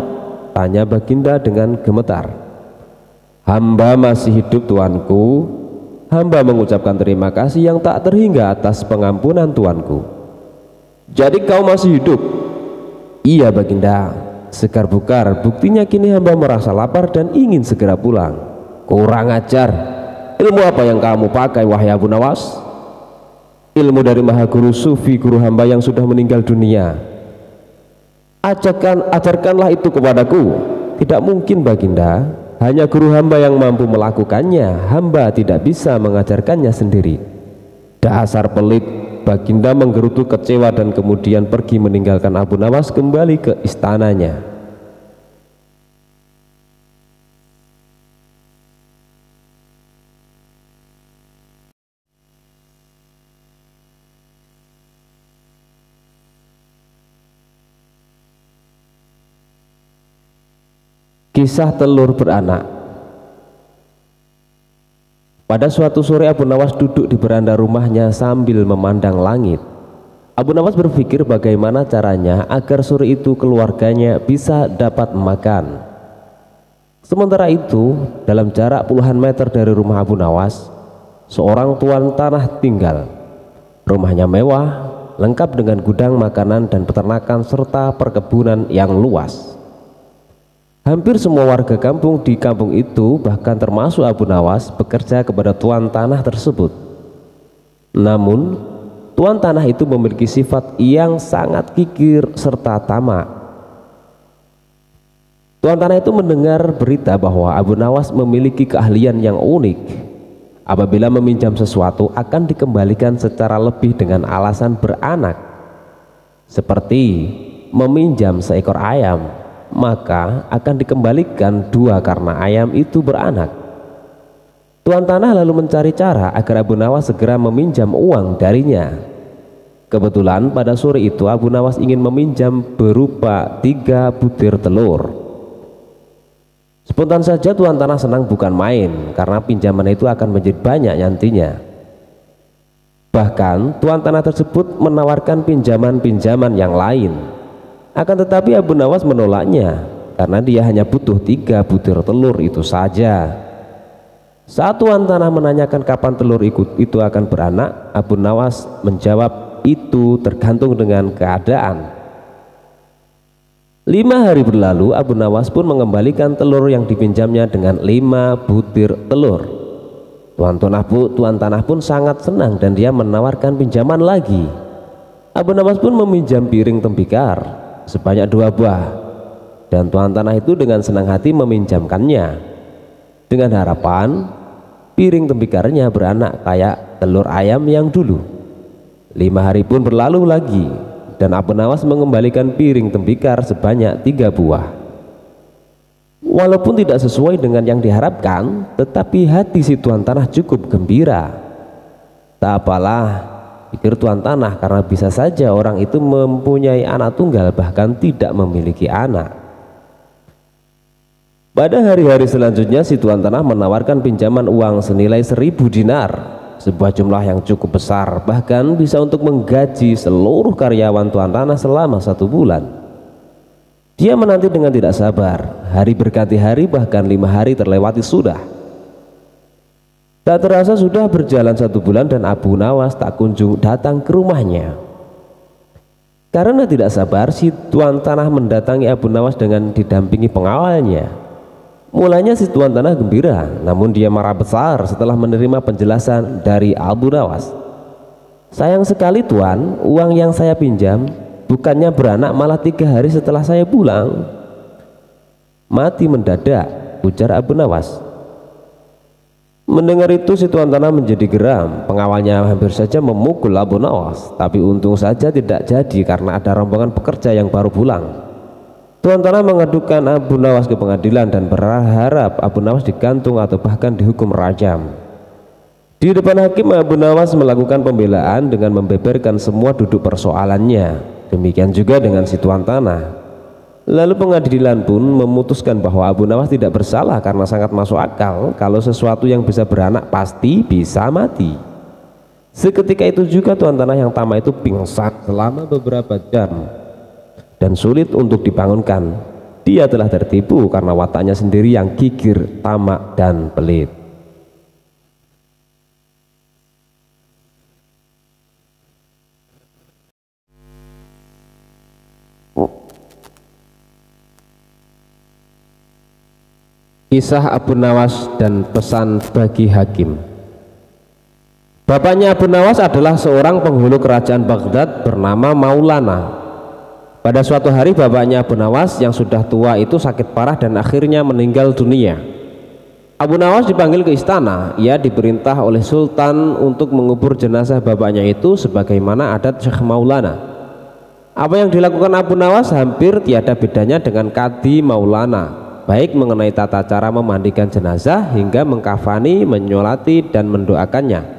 tanya Baginda dengan gemetar. "Hamba masih hidup, tuanku. Hamba mengucapkan terima kasih yang tak terhingga atas pengampunan tuanku." "Jadi kau masih hidup?" "Iya, Baginda. Segar bukar, buktinya kini hamba merasa lapar dan ingin segera pulang." "Kurang ajar. Ilmu apa yang kamu pakai, wahai Abu Nawas?" "Ilmu dari Maha Guru Sufi, guru hamba yang sudah meninggal dunia." Ajarkanlah itu kepadaku." "Tidak mungkin, Baginda. Hanya guru hamba yang mampu melakukannya. Hamba tidak bisa mengajarkannya sendiri." "Dasar pelit!" Baginda menggerutu kecewa dan kemudian pergi meninggalkan Abu Nawas kembali ke istananya. Kisah telur beranak. Pada suatu sore Abu Nawas duduk di beranda rumahnya sambil memandang langit. Abu Nawas berpikir bagaimana caranya agar sore itu keluarganya bisa dapat makan. Sementara itu, dalam jarak puluhan meter dari rumah Abu Nawas, seorang tuan tanah tinggal. Rumahnya mewah, lengkap dengan gudang makanan dan peternakan serta perkebunan yang luas. Hampir semua warga kampung di kampung itu, bahkan termasuk Abu Nawas, bekerja kepada tuan tanah tersebut. Namun, tuan tanah itu memiliki sifat yang sangat kikir serta tamak. Tuan tanah itu mendengar berita bahwa Abu Nawas memiliki keahlian yang unik. Apabila meminjam sesuatu akan dikembalikan secara lebih dengan alasan beranak. Seperti meminjam seekor ayam, maka akan dikembalikan 2 karena ayam itu beranak. Tuan tanah lalu mencari cara agar Abu Nawas segera meminjam uang darinya. Kebetulan pada sore itu Abu Nawas ingin meminjam berupa 3 butir telur. Spontan saja tuan tanah senang bukan main, karena pinjaman itu akan menjadi banyak nantinya. Bahkan tuan tanah tersebut menawarkan pinjaman-pinjaman yang lain. Akan tetapi Abu Nawas menolaknya karena dia hanya butuh 3 butir telur itu saja. Saat tuan tanah menanyakan kapan telur itu akan beranak, Abu Nawas menjawab, "Itu tergantung dengan keadaan." 5 hari berlalu, Abu Nawas pun mengembalikan telur yang dipinjamnya dengan 5 butir telur. Tuan tanah pun sangat senang dan dia menawarkan pinjaman lagi. Abu Nawas pun meminjam piring tembikar sebanyak 2 buah, dan tuan tanah itu dengan senang hati meminjamkannya, dengan harapan piring tembikarnya beranak kayak telur ayam yang dulu. 5 hari pun berlalu lagi, dan Abu Nawas mengembalikan piring tembikar sebanyak 3 buah. Walaupun tidak sesuai dengan yang diharapkan, tetapi hati si tuan tanah cukup gembira. Tak apalah, pikir tuan tanah, karena bisa saja orang itu mempunyai anak tunggal bahkan tidak memiliki anak. Pada hari-hari selanjutnya, si tuan tanah menawarkan pinjaman uang senilai 1000 dinar, sebuah jumlah yang cukup besar, bahkan bisa untuk menggaji seluruh karyawan tuan tanah selama 1 bulan. Dia menanti dengan tidak sabar. Hari berganti hari, bahkan 5 hari terlewati sudah. Tak terasa sudah berjalan 1 bulan dan Abu Nawas tak kunjung datang ke rumahnya. Karena tidak sabar, si tuan tanah mendatangi Abu Nawas dengan didampingi pengawalnya. Mulanya si tuan tanah gembira, namun dia marah besar setelah menerima penjelasan dari Abu Nawas. Sayang sekali tuan, uang yang saya pinjam bukannya beranak malah 3 hari setelah saya pulang. Mati mendadak, ujar Abu Nawas. Mendengar itu si tuan tanah menjadi geram. Pengawalnya hampir saja memukul Abu Nawas, tapi untung saja tidak jadi karena ada rombongan pekerja yang baru pulang. Tuan tanah mengadukan Abu Nawas ke pengadilan dan berharap Abu Nawas digantung atau bahkan dihukum rajam. Di depan hakim, Abu Nawas melakukan pembelaan dengan membeberkan semua duduk persoalannya. Demikian juga dengan si tuan tanah. Lalu pengadilan pun memutuskan bahwa Abu Nawas tidak bersalah karena sangat masuk akal kalau sesuatu yang bisa beranak pasti bisa mati. Seketika itu juga tuan tanah yang tamak itu pingsan selama beberapa jam dan sulit untuk dibangunkan. Dia telah tertipu karena wataknya sendiri yang gigir, tamak, dan pelit. Kisah Abu Nawas dan pesan bagi hakim. Bapaknya Abu Nawas adalah seorang penghulu kerajaan Baghdad bernama Maulana. Pada suatu hari bapaknya Abu Nawas yang sudah tua itu sakit parah dan akhirnya meninggal dunia. Abu Nawas dipanggil ke istana. Ia diperintah oleh Sultan untuk mengubur jenazah bapaknya itu sebagaimana adat Syekh Maulana. Apa yang dilakukan Abu Nawas hampir tiada bedanya dengan Kadi Maulana, baik mengenai tata cara memandikan jenazah hingga mengkafani, menyolati, dan mendoakannya.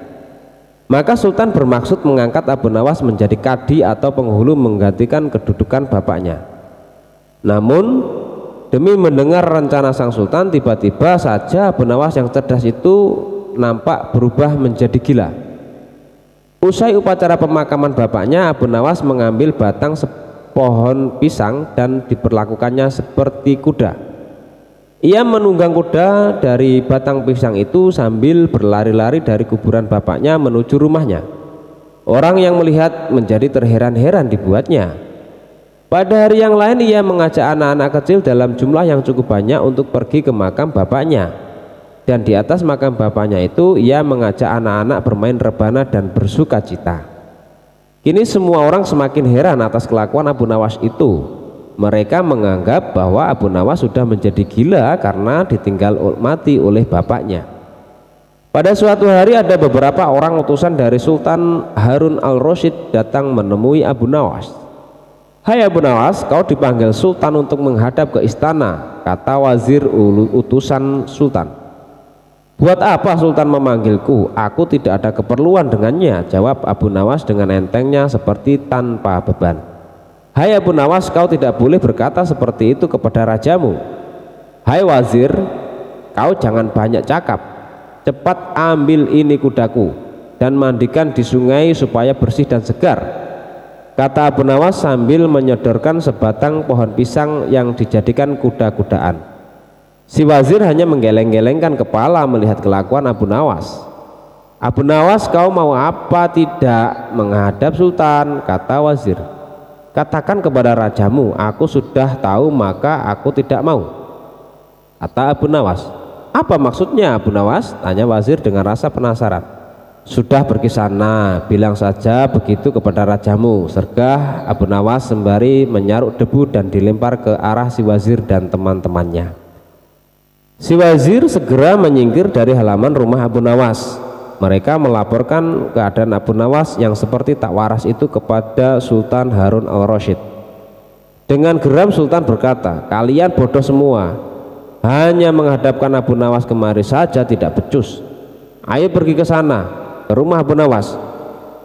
Maka Sultan bermaksud mengangkat Abu Nawas menjadi kadi atau penghulu menggantikan kedudukan bapaknya. Namun demi mendengar rencana sang Sultan, tiba-tiba saja Abu Nawas yang cerdas itu nampak berubah menjadi gila. Usai upacara pemakaman bapaknya, Abu Nawas mengambil batang pohon pisang dan diperlakukannya seperti kuda. Ia menunggang kuda dari batang pisang itu sambil berlari-lari dari kuburan bapaknya menuju rumahnya. Orang yang melihat menjadi terheran-heran dibuatnya. Pada hari yang lain ia mengajak anak-anak kecil dalam jumlah yang cukup banyak untuk pergi ke makam bapaknya. Dan di atas makam bapaknya itu ia mengajak anak-anak bermain rebana dan bersuka cita. Kini semua orang semakin heran atas kelakuan Abu Nawas itu. Mereka menganggap bahwa Abu Nawas sudah menjadi gila karena ditinggal mati oleh bapaknya. Pada suatu hari ada beberapa orang utusan dari Sultan Harun al-Rasyid datang menemui Abu Nawas. Hai Abu Nawas, kau dipanggil Sultan untuk menghadap ke istana, kata wazir utusan Sultan. Buat apa Sultan memanggilku? Aku tidak ada keperluan dengannya, jawab Abu Nawas dengan entengnya seperti tanpa beban. Hai Abu Nawas, kau tidak boleh berkata seperti itu kepada rajamu. Hai wazir, kau jangan banyak cakap. Cepat ambil ini kudaku dan mandikan di sungai supaya bersih dan segar, kata Abu Nawas sambil menyodorkan sebatang pohon pisang yang dijadikan kuda-kudaan. Si wazir hanya menggeleng-gelengkan kepala melihat kelakuan Abu Nawas. Abu Nawas, kau mau apa tidak menghadap Sultan, kata wazir. Katakan kepada rajamu, aku sudah tahu maka aku tidak mau. Kata Abu Nawas. Apa maksudnya Abu Nawas? Tanya wazir dengan rasa penasaran. Sudah pergi sana, bilang saja begitu kepada rajamu, sergah Abu Nawas sembari menyaruk debu dan dilempar ke arah si wazir dan teman-temannya. Si wazir segera menyingkir dari halaman rumah Abu Nawas. Mereka melaporkan keadaan Abu Nawas yang seperti tak waras itu kepada Sultan Harun al-Rasyid. Dengan geram Sultan berkata, kalian bodoh semua, hanya menghadapkan Abu Nawas kemari saja tidak becus. Ayo pergi ke sana, ke rumah Abu Nawas,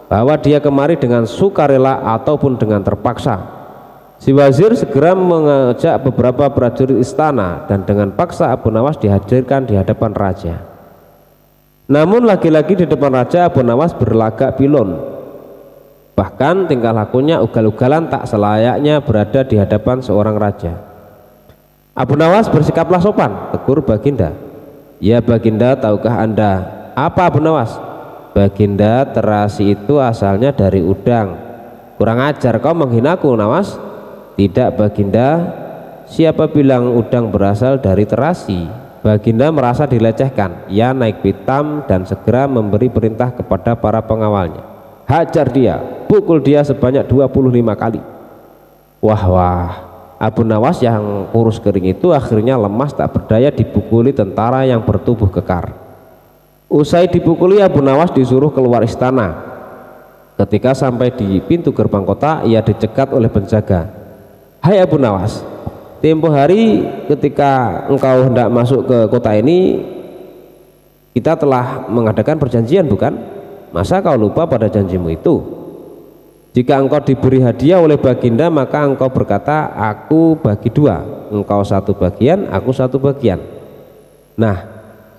bawa dia kemari dengan sukarela ataupun dengan terpaksa. Si wazir segera mengajak beberapa prajurit istana dan dengan paksa Abu Nawas dihadirkan di hadapan raja. Namun lagi-lagi di depan raja Abu Nawas berlagak pilon, bahkan tingkah lakunya ugal-ugalan tak selayaknya berada di hadapan seorang raja. Abu Nawas bersikaplah sopan, tegur Baginda. Ya Baginda, tahukah Anda apa Abu Nawas? Baginda, terasi itu asalnya dari udang. Kurang ajar kau menghinaku Nawas. Tidak Baginda, siapa bilang udang berasal dari terasi? Baginda merasa dilecehkan. Ia naik pitam dan segera memberi perintah kepada para pengawalnya. Hajar dia, pukul dia sebanyak 25 kali. Wah, Abu Nawas yang kurus kering itu akhirnya lemas tak berdaya dipukuli tentara yang bertubuh kekar. Usai dipukuli, Abu Nawas disuruh keluar istana. Ketika sampai di pintu gerbang kota, ia dicegat oleh penjaga. Hai Abu Nawas, tempo hari ketika engkau hendak masuk ke kota ini, kita telah mengadakan perjanjian bukan? Masa kau lupa pada janjimu itu? Jika engkau diberi hadiah oleh Baginda, maka engkau berkata, aku bagi dua, engkau satu bagian, aku satu bagian. Nah,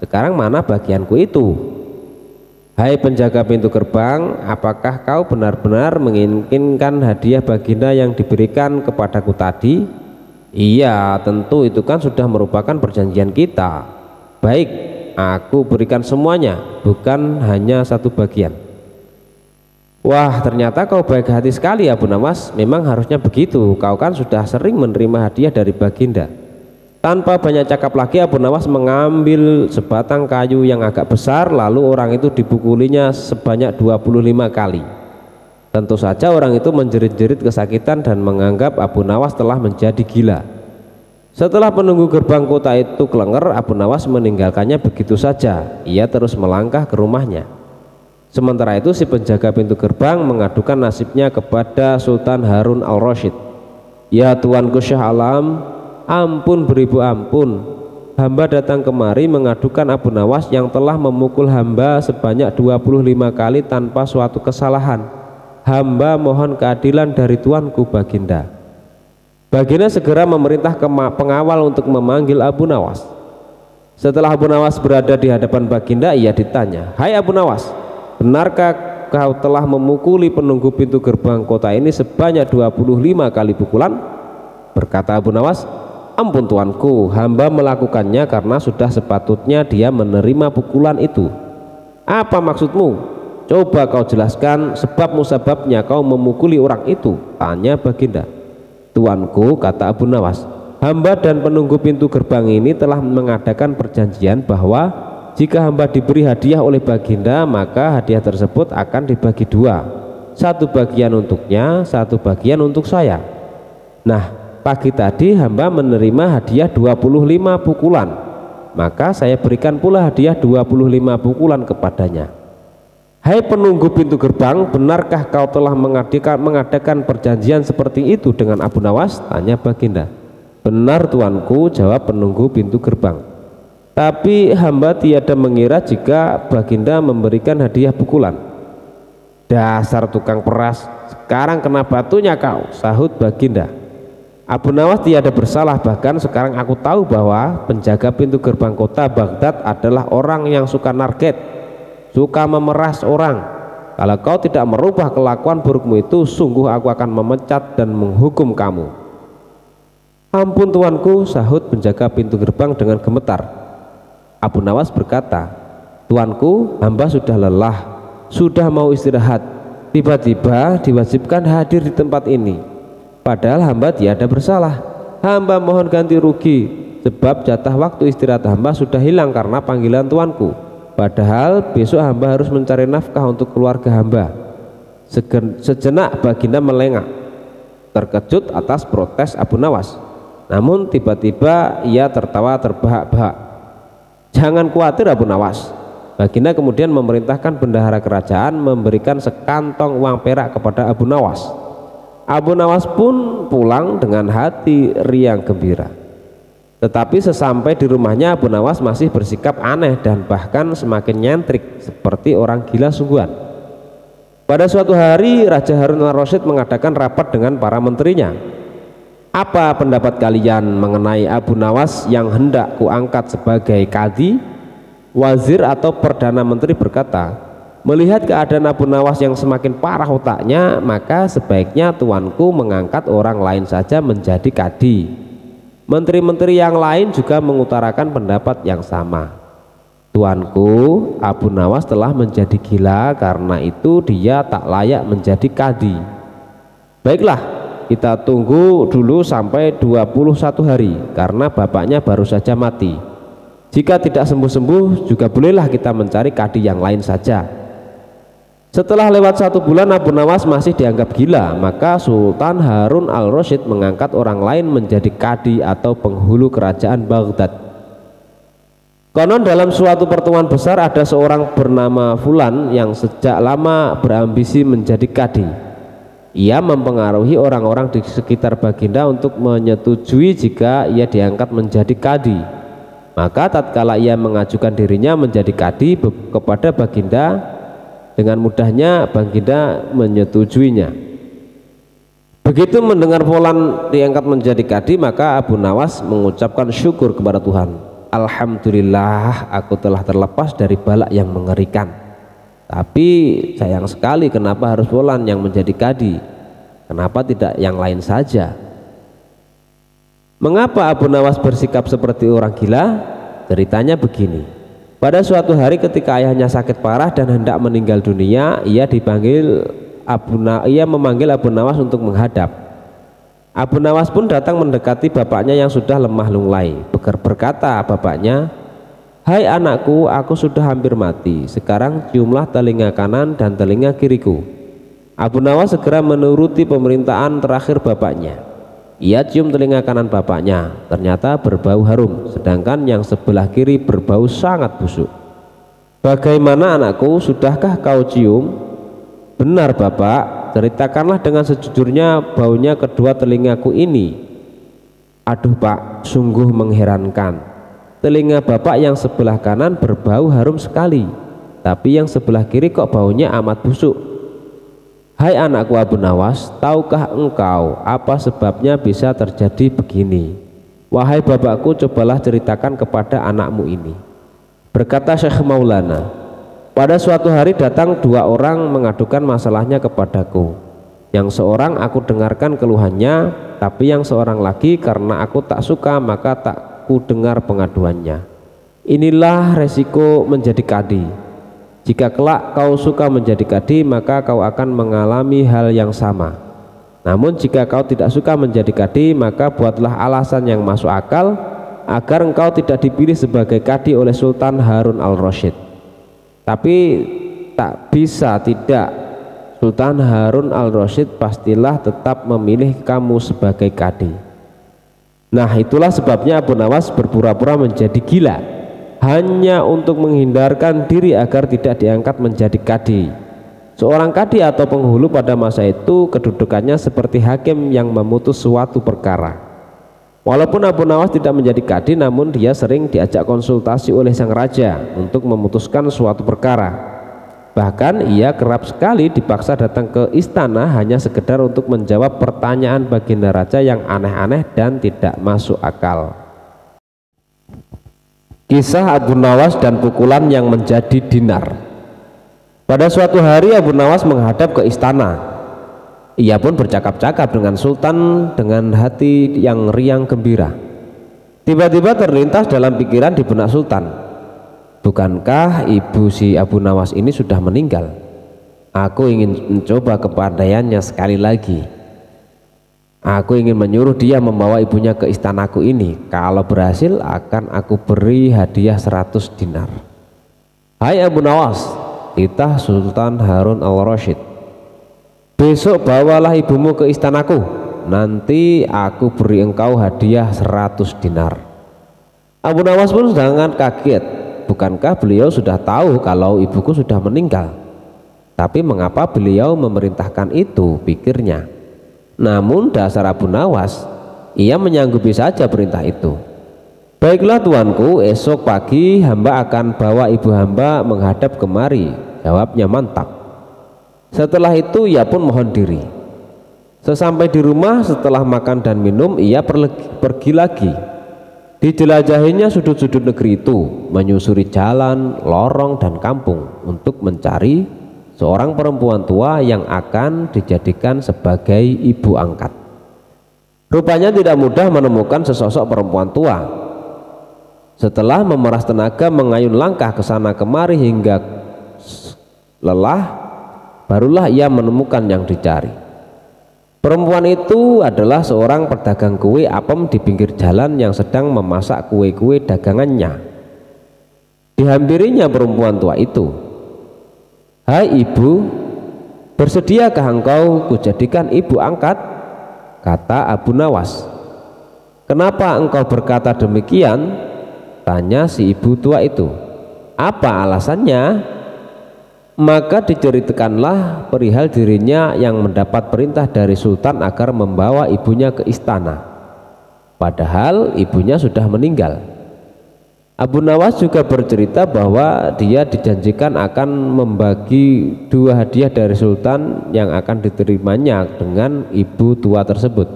sekarang mana bagianku itu? Hai penjaga pintu gerbang, apakah kau benar-benar menginginkan hadiah Baginda yang diberikan kepadaku tadi? Iya, tentu itu kan sudah merupakan perjanjian kita. Baik, aku berikan semuanya, bukan hanya satu bagian. Wah, ternyata kau baik hati sekali Abu Nawas. Memang harusnya begitu, kau kan sudah sering menerima hadiah dari Baginda. Tanpa banyak cakap lagi, Abu Nawas mengambil sebatang kayu yang agak besar, lalu orang itu dipukulinya sebanyak 25 kali. Tentu saja orang itu menjerit-jerit kesakitan dan menganggap Abu Nawas telah menjadi gila. Setelah penunggu gerbang kota itu kelenger, Abu Nawas meninggalkannya begitu saja. Ia terus melangkah ke rumahnya. Sementara itu si penjaga pintu gerbang mengadukan nasibnya kepada Sultan Harun al-Rasyid. Ya Tuanku Syah Alam, ampun beribu ampun, hamba datang kemari mengadukan Abu Nawas yang telah memukul hamba sebanyak 25 kali tanpa suatu kesalahan. Hamba mohon keadilan dari Tuanku Baginda. Baginda segera memerintah pengawal untuk memanggil Abu Nawas. Setelah Abu Nawas berada di hadapan Baginda, ia ditanya, hai Abu Nawas, benarkah kau telah memukuli penunggu pintu gerbang kota ini sebanyak 25 kali pukulan? Berkata Abu Nawas, ampun tuanku, hamba melakukannya karena sudah sepatutnya dia menerima pukulan itu. Apa maksudmu? Coba kau jelaskan sebab musababnya kau memukuli orang itu, tanya Baginda. Tuanku, kata Abu Nawas, hamba dan penunggu pintu gerbang ini telah mengadakan perjanjian bahwa jika hamba diberi hadiah oleh Baginda, maka hadiah tersebut akan dibagi dua, satu bagian untuknya, satu bagian untuk saya. Nah, pagi tadi hamba menerima hadiah 25 pukulan, maka saya berikan pula hadiah 25 pukulan kepadanya. Hai penunggu pintu gerbang, benarkah kau telah mengadakan perjanjian seperti itu dengan Abu Nawas? Tanya Baginda. Benar tuanku, jawab penunggu pintu gerbang. Tapi hamba tiada mengira jika Baginda memberikan hadiah pukulan. Dasar tukang peras, sekarang kena batunya kau, sahut Baginda. Abu Nawas tiada bersalah, bahkan sekarang aku tahu bahwa penjaga pintu gerbang kota Baghdad adalah orang yang suka narget, suka memeras orang. Kalau kau tidak merubah kelakuan burukmu itu, sungguh aku akan memecat dan menghukum kamu. Ampun tuanku, sahut penjaga pintu gerbang dengan gemetar. Abu Nawas berkata, tuanku, hamba sudah lelah, sudah mau istirahat, tiba-tiba diwajibkan hadir di tempat ini. padahal hamba tiada bersalah. Hamba mohon ganti rugi, sebab jatah waktu istirahat hamba sudah hilang karena panggilan tuanku. Padahal besok hamba harus mencari nafkah untuk keluarga hamba. Sejenak baginda melengak, terkejut atas protes Abu Nawas. Namun tiba-tiba ia tertawa terbahak-bahak. Jangan khawatir Abu Nawas. Baginda kemudian memerintahkan bendahara kerajaan memberikan sekantong uang perak kepada Abu Nawas. Abu Nawas pun pulang dengan hati riang gembira. Tetapi sesampai di rumahnya, Abu Nawas masih bersikap aneh dan bahkan semakin nyentrik seperti orang gila sungguhan. Pada suatu hari Raja Harun al-Rasyid mengadakan rapat dengan para menterinya. Apa pendapat kalian mengenai Abu Nawas yang hendak kuangkat sebagai kadi? Wazir atau Perdana Menteri berkata, melihat keadaan Abu Nawas yang semakin parah otaknya, maka sebaiknya tuanku mengangkat orang lain saja menjadi kadi. Menteri-menteri yang lain juga mengutarakan pendapat yang sama. Tuanku, Abu Nawas telah menjadi gila, karena itu dia tak layak menjadi kadi. Baiklah, kita tunggu dulu sampai 21 hari, karena bapaknya baru saja mati. Jika tidak sembuh-sembuh, juga bolehlah kita mencari kadi yang lain saja. Setelah lewat 1 bulan Abu Nawas masih dianggap gila, maka Sultan Harun al-Rasyid mengangkat orang lain menjadi kadi atau penghulu kerajaan Baghdad. Konon dalam suatu pertemuan besar ada seorang bernama Fulan yang sejak lama berambisi menjadi kadi. Ia mempengaruhi orang-orang di sekitar baginda untuk menyetujui jika ia diangkat menjadi kadi. Maka tatkala ia mengajukan dirinya menjadi kadi kepada baginda, dengan mudahnya baginda menyetujuinya. Begitu mendengar Fulan diangkat menjadi kadi, maka Abu Nawas mengucapkan syukur kepada Tuhan. Alhamdulillah, aku telah terlepas dari bala yang mengerikan. Tapi sayang sekali, kenapa harus Fulan yang menjadi kadi? Kenapa tidak yang lain saja? Mengapa Abu Nawas bersikap seperti orang gila? Ceritanya begini. Pada suatu hari ketika ayahnya sakit parah dan hendak meninggal dunia, ia memanggil Abu Nawas untuk menghadap. Abu Nawas pun datang mendekati bapaknya yang sudah lemah lunglai. Berkata bapaknya, "Hai anakku, aku sudah hampir mati. Sekarang ciumlah telinga kanan dan telinga kiriku." Abu Nawas segera menuruti pemerintahan terakhir bapaknya. Ia cium telinga kanan bapaknya, ternyata berbau harum, sedangkan yang sebelah kiri berbau sangat busuk. "Bagaimana anakku, sudahkah kau cium?" "Benar bapak, ceritakanlah dengan sejujurnya baunya kedua telingaku ini." "Aduh pak, sungguh mengherankan. Telinga bapak yang sebelah kanan berbau harum sekali, tapi yang sebelah kiri kok baunya amat busuk." "Hai anakku Abu Nawas, tahukah engkau apa sebabnya bisa terjadi begini? Wahai bapakku, cobalah ceritakan kepada anakmu ini." Berkata Syekh Maulana, "Pada suatu hari datang 2 orang mengadukan masalahnya kepadaku. Yang seorang aku dengarkan keluhannya, tapi yang seorang lagi karena aku tak suka maka tak ku dengar pengaduannya. Inilah resiko menjadi kadi. Jika kelak kau suka menjadi kadi, maka kau akan mengalami hal yang sama. Namun jika kau tidak suka menjadi kadi, maka buatlah alasan yang masuk akal agar engkau tidak dipilih sebagai kadi oleh Sultan Harun al-Rasyid. Tapi tak bisa tidak, Sultan Harun al-Rasyid pastilah tetap memilih kamu sebagai kadi." Nah, itulah sebabnya Abu Nawas berpura-pura menjadi gila, hanya untuk menghindarkan diri agar tidak diangkat menjadi kadi. Seorang kadi atau penghulu pada masa itu kedudukannya seperti hakim yang memutus suatu perkara. Walaupun Abu Nawas tidak menjadi kadi, namun dia sering diajak konsultasi oleh sang raja untuk memutuskan suatu perkara. Bahkan ia kerap sekali dipaksa datang ke istana hanya sekedar untuk menjawab pertanyaan baginda raja yang aneh-aneh dan tidak masuk akal. Kisah Abu Nawas dan pukulan yang menjadi dinar. Pada suatu hari Abu Nawas menghadap ke istana. Ia pun bercakap-cakap dengan Sultan dengan hati yang riang gembira. Tiba-tiba terlintas dalam pikiran di benak Sultan, bukankah ibu si Abu Nawas ini sudah meninggal? Aku ingin mencoba kepandaiannya sekali lagi. Aku ingin menyuruh dia membawa ibunya ke istanaku ini. Kalau berhasil akan aku beri hadiah 100 dinar. Hai Abu Nawas, titah Sultan Harun al-Rasyid, besok bawalah ibumu ke istanaku. Nanti aku beri engkau hadiah 100 dinar. Abu Nawas pun sangat kaget. Bukankah beliau sudah tahu kalau ibuku sudah meninggal? Tapi mengapa beliau memerintahkan itu, pikirnya. Namun dasar Abu Nawas, ia menyanggupi saja perintah itu. Baiklah tuanku, esok pagi hamba akan bawa ibu hamba menghadap kemari, jawabnya mantap. Setelah itu ia pun mohon diri. Sesampai di rumah setelah makan dan minum, ia pergi lagi. Dijelajahinya sudut-sudut negeri itu, menyusuri jalan, lorong dan kampung untuk mencari seorang perempuan tua yang akan dijadikan sebagai ibu angkat. Rupanya tidak mudah menemukan sesosok perempuan tua. Setelah memeras tenaga mengayun langkah ke sana kemari hingga lelah, barulah ia menemukan yang dicari. Perempuan itu adalah seorang pedagang kue apem di pinggir jalan yang sedang memasak kue-kue dagangannya. Dihampirinya perempuan tua itu. Hai ibu, bersediakah engkau kujadikan ibu angkat? Kata Abu Nawas. Kenapa engkau berkata demikian? Tanya si ibu tua itu. Apa alasannya? Maka diceritakanlah perihal dirinya yang mendapat perintah dari sultan agar membawa ibunya ke istana, padahal ibunya sudah meninggal. Abu Nawas juga bercerita bahwa dia dijanjikan akan membagi 2 hadiah dari sultan yang akan diterimanya dengan ibu tua tersebut.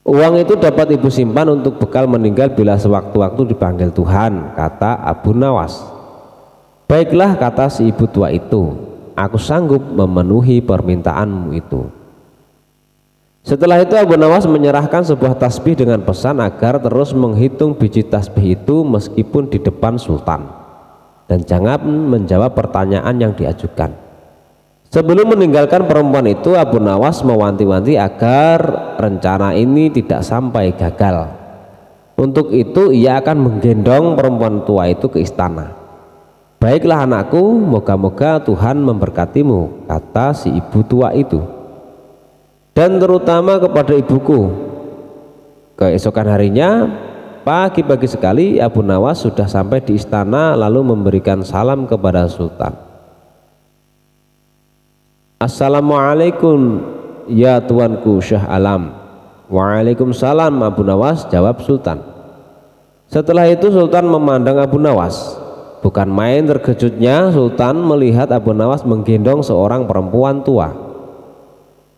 Uang itu dapat ibu simpan untuk bekal meninggal bila sewaktu-waktu dipanggil Tuhan, kata Abu Nawas. Baiklah, kata si ibu tua itu, aku sanggup memenuhi permintaanmu itu. Setelah itu Abu Nawas menyerahkan sebuah tasbih dengan pesan agar terus menghitung biji tasbih itu meskipun di depan sultan, dan jangan menjawab pertanyaan yang diajukan. Sebelum meninggalkan perempuan itu, Abu Nawas mewanti-wanti agar rencana ini tidak sampai gagal. Untuk itu ia akan menggendong perempuan tua itu ke istana. Baiklah anakku, moga-moga Tuhan memberkatimu, kata si ibu tua itu, dan terutama kepada ibuku. Keesokan harinya, pagi-pagi sekali Abu Nawas sudah sampai di istana lalu memberikan salam kepada sultan. Assalamualaikum ya tuanku Syah Alam. Waalaikumsalam Abu Nawas, jawab sultan. Setelah itu sultan memandang Abu Nawas. Bukan main terkejutnya sultan melihat Abu Nawas menggendong seorang perempuan tua.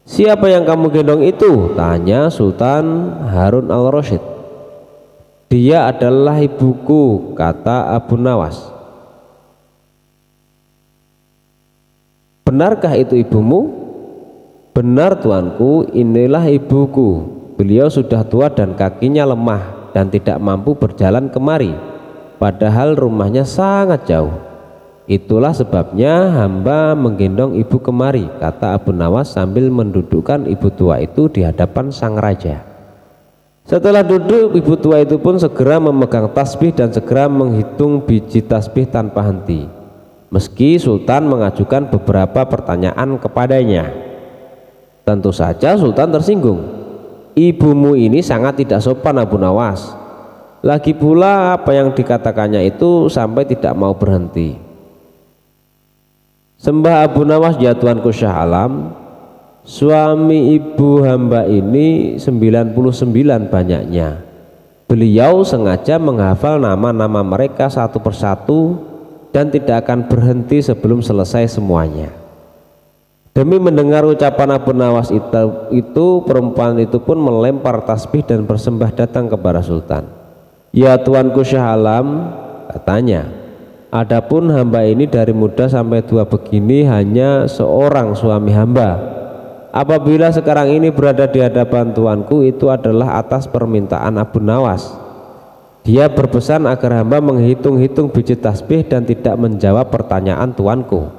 Siapa yang kamu gendong itu? Tanya Sultan Harun al-Rasyid. Dia adalah ibuku, kata Abu Nawas. Benarkah itu ibumu? Benar tuanku, inilah ibuku. Beliau sudah tua dan kakinya lemah dan tidak mampu berjalan kemari, padahal rumahnya sangat jauh. Itulah sebabnya hamba menggendong ibu kemari, kata Abu Nawas sambil mendudukkan ibu tua itu di hadapan sang raja. Setelah duduk, ibu tua itu pun segera memegang tasbih dan segera menghitung biji tasbih tanpa henti, meski sultan mengajukan beberapa pertanyaan kepadanya. Tentu saja sultan tersinggung. Ibumu ini sangat tidak sopan Abu Nawas. Lagi pula apa yang dikatakannya itu sampai tidak mau berhenti. Sembah Abu Nawas, ya tuanku Syah Alam, suami ibu hamba ini 99 banyaknya. Beliau sengaja menghafal nama-nama mereka satu persatu dan tidak akan berhenti sebelum selesai semuanya. Demi mendengar ucapan Abu Nawas itu perempuan itu pun melempar tasbih dan bersembah datang kepada sultan. Ya tuanku Syah Alam, katanya, adapun hamba ini dari muda sampai tua begini hanya seorang suami hamba. Apabila sekarang ini berada di hadapan tuanku, itu adalah atas permintaan Abu Nawas. Dia berpesan agar hamba menghitung-hitung biji tasbih dan tidak menjawab pertanyaan tuanku.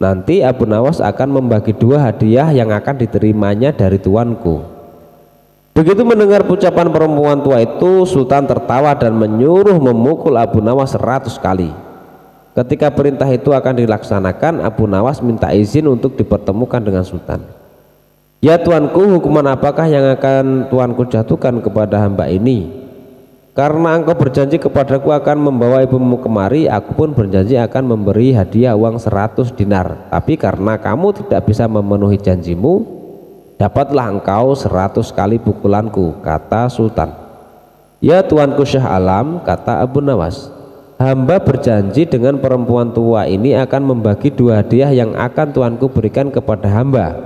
Nanti Abu Nawas akan membagi 2 hadiah yang akan diterimanya dari tuanku. Begitu mendengar ucapan perempuan tua itu, Sultan tertawa dan menyuruh memukul Abu Nawas 100 kali. Ketika perintah itu akan dilaksanakan, Abu Nawas minta izin untuk dipertemukan dengan Sultan. Ya tuanku, hukuman apakah yang akan tuanku jatuhkan kepada hamba ini? Karena engkau berjanji kepadaku akan membawa ibumu kemari, aku pun berjanji akan memberi hadiah uang 100 dinar. Tapi karena kamu tidak bisa memenuhi janjimu, dapatlah engkau 100 kali pukulanku, kata Sultan. Ya tuanku Syah Alam, kata Abu Nawas, hamba berjanji dengan perempuan tua ini akan membagi 2 hadiah yang akan tuanku berikan kepada hamba.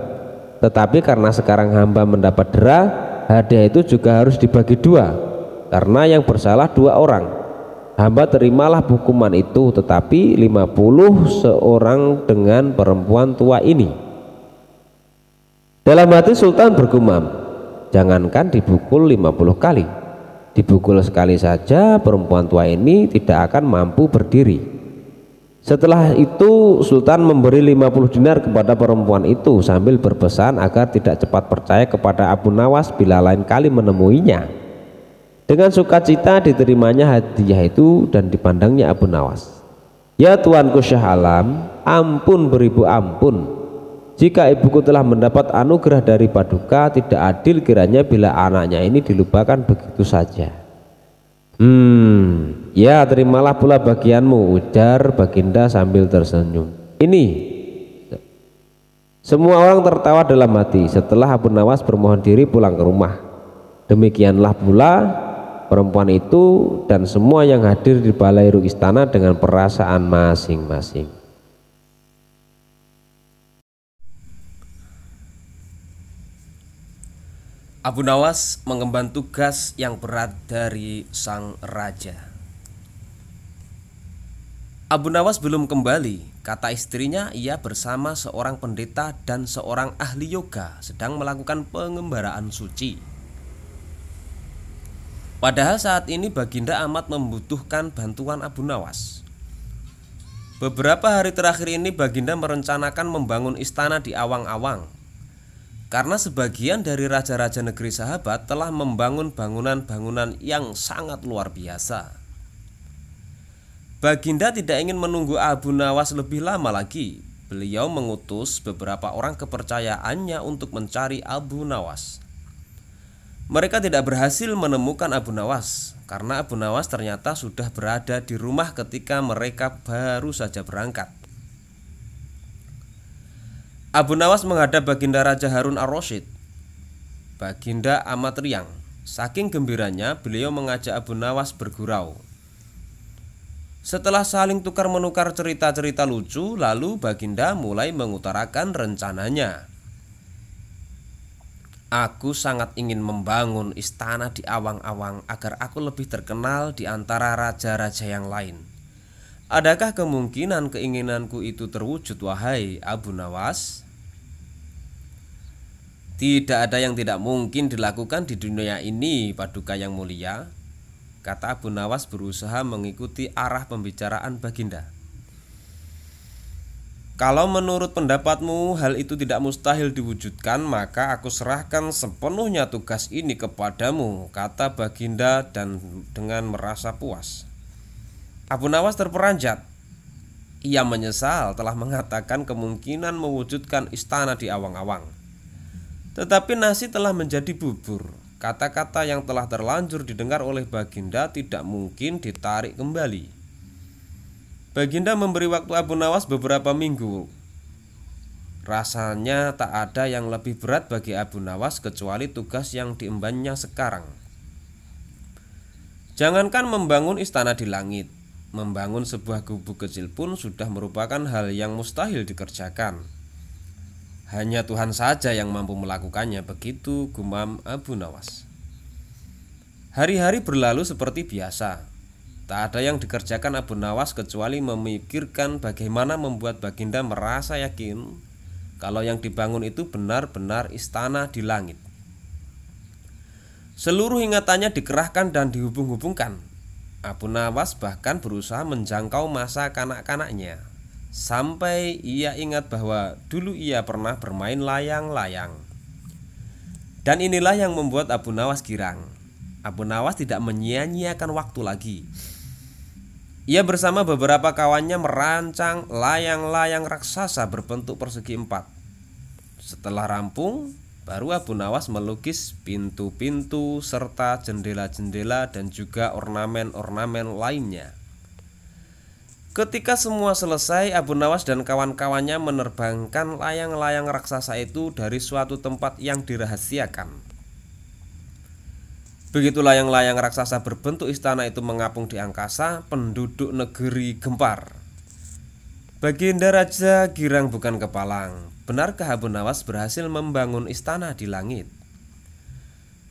Tetapi karena sekarang hamba mendapat dera, hadiah itu juga harus dibagi 2. Karena yang bersalah 2 orang. Hamba terimalah hukuman itu, tetapi 50 seorang dengan perempuan tua ini. Dalam hati Sultan bergumam, jangankan dipukul 50 kali, dipukul sekali saja perempuan tua ini tidak akan mampu berdiri. Setelah itu Sultan memberi 50 dinar kepada perempuan itu sambil berpesan agar tidak cepat percaya kepada Abu Nawas bila lain kali menemuinya. Dengan sukacita diterimanya hadiah itu dan dipandangnya Abu Nawas. Ya tuanku Syah Alam, ampun beribu ampun. Jika ibuku telah mendapat anugerah dari Paduka, tidak adil kiranya bila anaknya ini dilupakan begitu saja. Ya terimalah pula bagianmu, ujar Baginda sambil tersenyum. Ini semua orang tertawa dalam hati setelah Abu Nawas bermohon diri pulang ke rumah. Demikianlah pula perempuan itu dan semua yang hadir di balairu istana dengan perasaan masing-masing. Abu Nawas mengemban tugas yang berat dari sang raja. Abu Nawas belum kembali, kata istrinya ia bersama seorang pendeta dan seorang ahli yoga sedang melakukan pengembaraan suci. Padahal saat ini Baginda amat membutuhkan bantuan Abu Nawas. Beberapa hari terakhir ini Baginda merencanakan membangun istana di awang-awang. Karena sebagian dari raja-raja negeri sahabat telah membangun bangunan-bangunan yang sangat luar biasa. Baginda tidak ingin menunggu Abu Nawas lebih lama lagi. Beliau mengutus beberapa orang kepercayaannya untuk mencari Abu Nawas. Mereka tidak berhasil menemukan Abu Nawas karena Abu Nawas ternyata sudah berada di rumah ketika mereka baru saja berangkat. Abu Nawas menghadap Baginda Raja Harun al-Rasyid. Baginda amat riang. Saking gembiranya beliau mengajak Abu Nawas bergurau. Setelah saling tukar-menukar cerita-cerita lucu, lalu Baginda mulai mengutarakan rencananya. Aku sangat ingin membangun istana di awang-awang agar aku lebih terkenal di antara raja-raja yang lain. Adakah kemungkinan keinginanku itu terwujud, wahai Abu Nawas? Tidak ada yang tidak mungkin dilakukan di dunia ini, Paduka yang mulia, kata Abu Nawas berusaha mengikuti arah pembicaraan Baginda. Kalau menurut pendapatmu hal itu tidak mustahil diwujudkan, maka aku serahkan sepenuhnya tugas ini kepadamu, kata Baginda dan dengan merasa puas. Abu Nawas terperanjat. Ia menyesal telah mengatakan kemungkinan mewujudkan istana di awang-awang. Tetapi nasi telah menjadi bubur. Kata-kata yang telah terlanjur didengar oleh Baginda tidak mungkin ditarik kembali. Baginda memberi waktu Abu Nawas beberapa minggu. Rasanya tak ada yang lebih berat bagi Abu Nawas kecuali tugas yang diembannya sekarang. Jangankan membangun istana di langit, membangun sebuah gubuk kecil pun sudah merupakan hal yang mustahil dikerjakan. Hanya Tuhan saja yang mampu melakukannya, begitu gumam Abu Nawas. Hari-hari berlalu seperti biasa. Tak ada yang dikerjakan Abu Nawas kecuali memikirkan bagaimana membuat Baginda merasa yakin kalau yang dibangun itu benar-benar istana di langit. Seluruh ingatannya dikerahkan dan dihubung-hubungkan. Abu Nawas bahkan berusaha menjangkau masa kanak-kanaknya. sampai ia ingat bahwa dulu ia pernah bermain layang-layang. Dan inilah yang membuat Abu Nawas girang. Abu Nawas tidak menyia-nyiakan waktu lagi. Ia bersama beberapa kawannya merancang layang-layang raksasa berbentuk persegi 4. Setelah rampung, baru Abu Nawas melukis pintu-pintu serta jendela-jendela dan juga ornamen-ornamen lainnya. Ketika semua selesai, Abu Nawas dan kawan-kawannya menerbangkan layang-layang raksasa itu dari suatu tempat yang dirahasiakan. Begitu layang-layang raksasa berbentuk istana itu mengapung di angkasa, penduduk negeri gempar. Baginda Raja girang bukan kepalang. Benarkah Abu Nawas berhasil membangun istana di langit?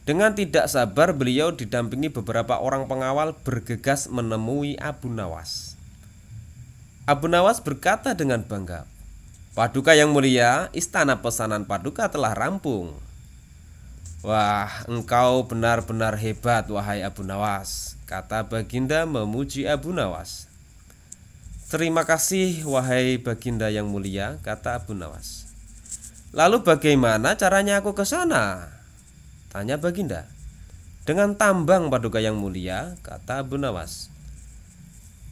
Dengan tidak sabar beliau didampingi beberapa orang pengawal bergegas menemui Abu Nawas. Abu Nawas berkata dengan bangga, "Paduka yang mulia, istana pesanan Paduka telah rampung." "Wah, engkau benar-benar hebat, wahai Abu Nawas," kata Baginda memuji Abu Nawas. "Terima kasih, wahai Baginda yang mulia," kata Abu Nawas. "Lalu bagaimana caranya aku ke sana?" tanya Baginda. "Dengan tambang, Paduka yang mulia," kata Abu Nawas.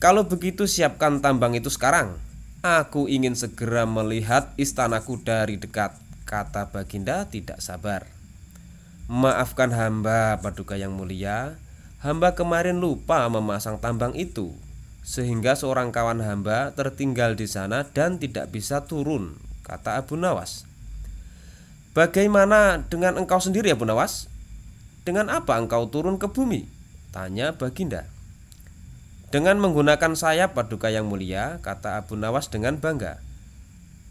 "Kalau begitu siapkan tambang itu sekarang. Aku ingin segera melihat istanaku dari dekat," kata Baginda tidak sabar. "Maafkan hamba, Paduka yang mulia. Hamba kemarin lupa memasang tambang itu, sehingga seorang kawan hamba tertinggal di sana dan tidak bisa turun," kata Abu Nawas. "Bagaimana dengan engkau sendiri, Abu Nawas? Dengan apa engkau turun ke bumi?" tanya Baginda. "Dengan menggunakan sayap, Paduka yang mulia," kata Abu Nawas dengan bangga.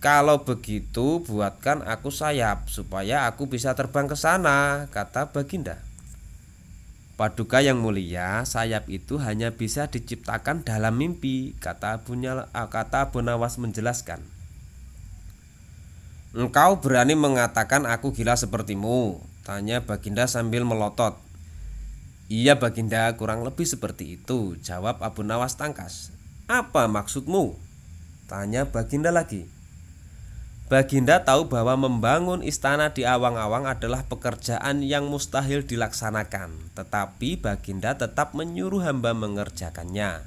"Kalau begitu buatkan aku sayap supaya aku bisa terbang ke sana," kata Baginda. "Paduka yang mulia, sayap itu hanya bisa diciptakan dalam mimpi," kata Abu Nawas menjelaskan. "Engkau berani mengatakan aku gila sepertimu?" tanya Baginda sambil melotot. "Iya Baginda, kurang lebih seperti itu," jawab Abu Nawas tangkas. "Apa maksudmu?" tanya Baginda lagi. Baginda tahu bahwa membangun istana di awang-awang adalah pekerjaan yang mustahil dilaksanakan, tetapi Baginda tetap menyuruh hamba mengerjakannya.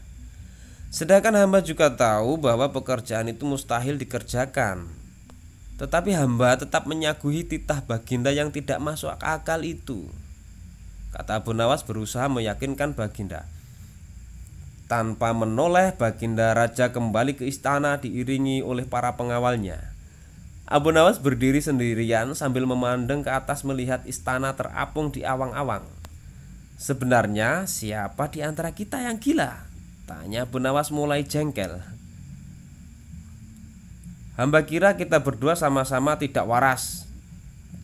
Sedangkan hamba juga tahu bahwa pekerjaan itu mustahil dikerjakan, tetapi hamba tetap menyaguhi titah Baginda yang tidak masuk akal itu, kata Abu Nawas berusaha meyakinkan Baginda. Tanpa menoleh, Baginda Raja kembali ke istana diiringi oleh para pengawalnya. Abu Nawas berdiri sendirian sambil memandang ke atas melihat istana terapung di awang-awang. "Sebenarnya siapa di antara kita yang gila?" tanya Abu Nawas mulai jengkel. "Hamba kira kita berdua sama-sama tidak waras,"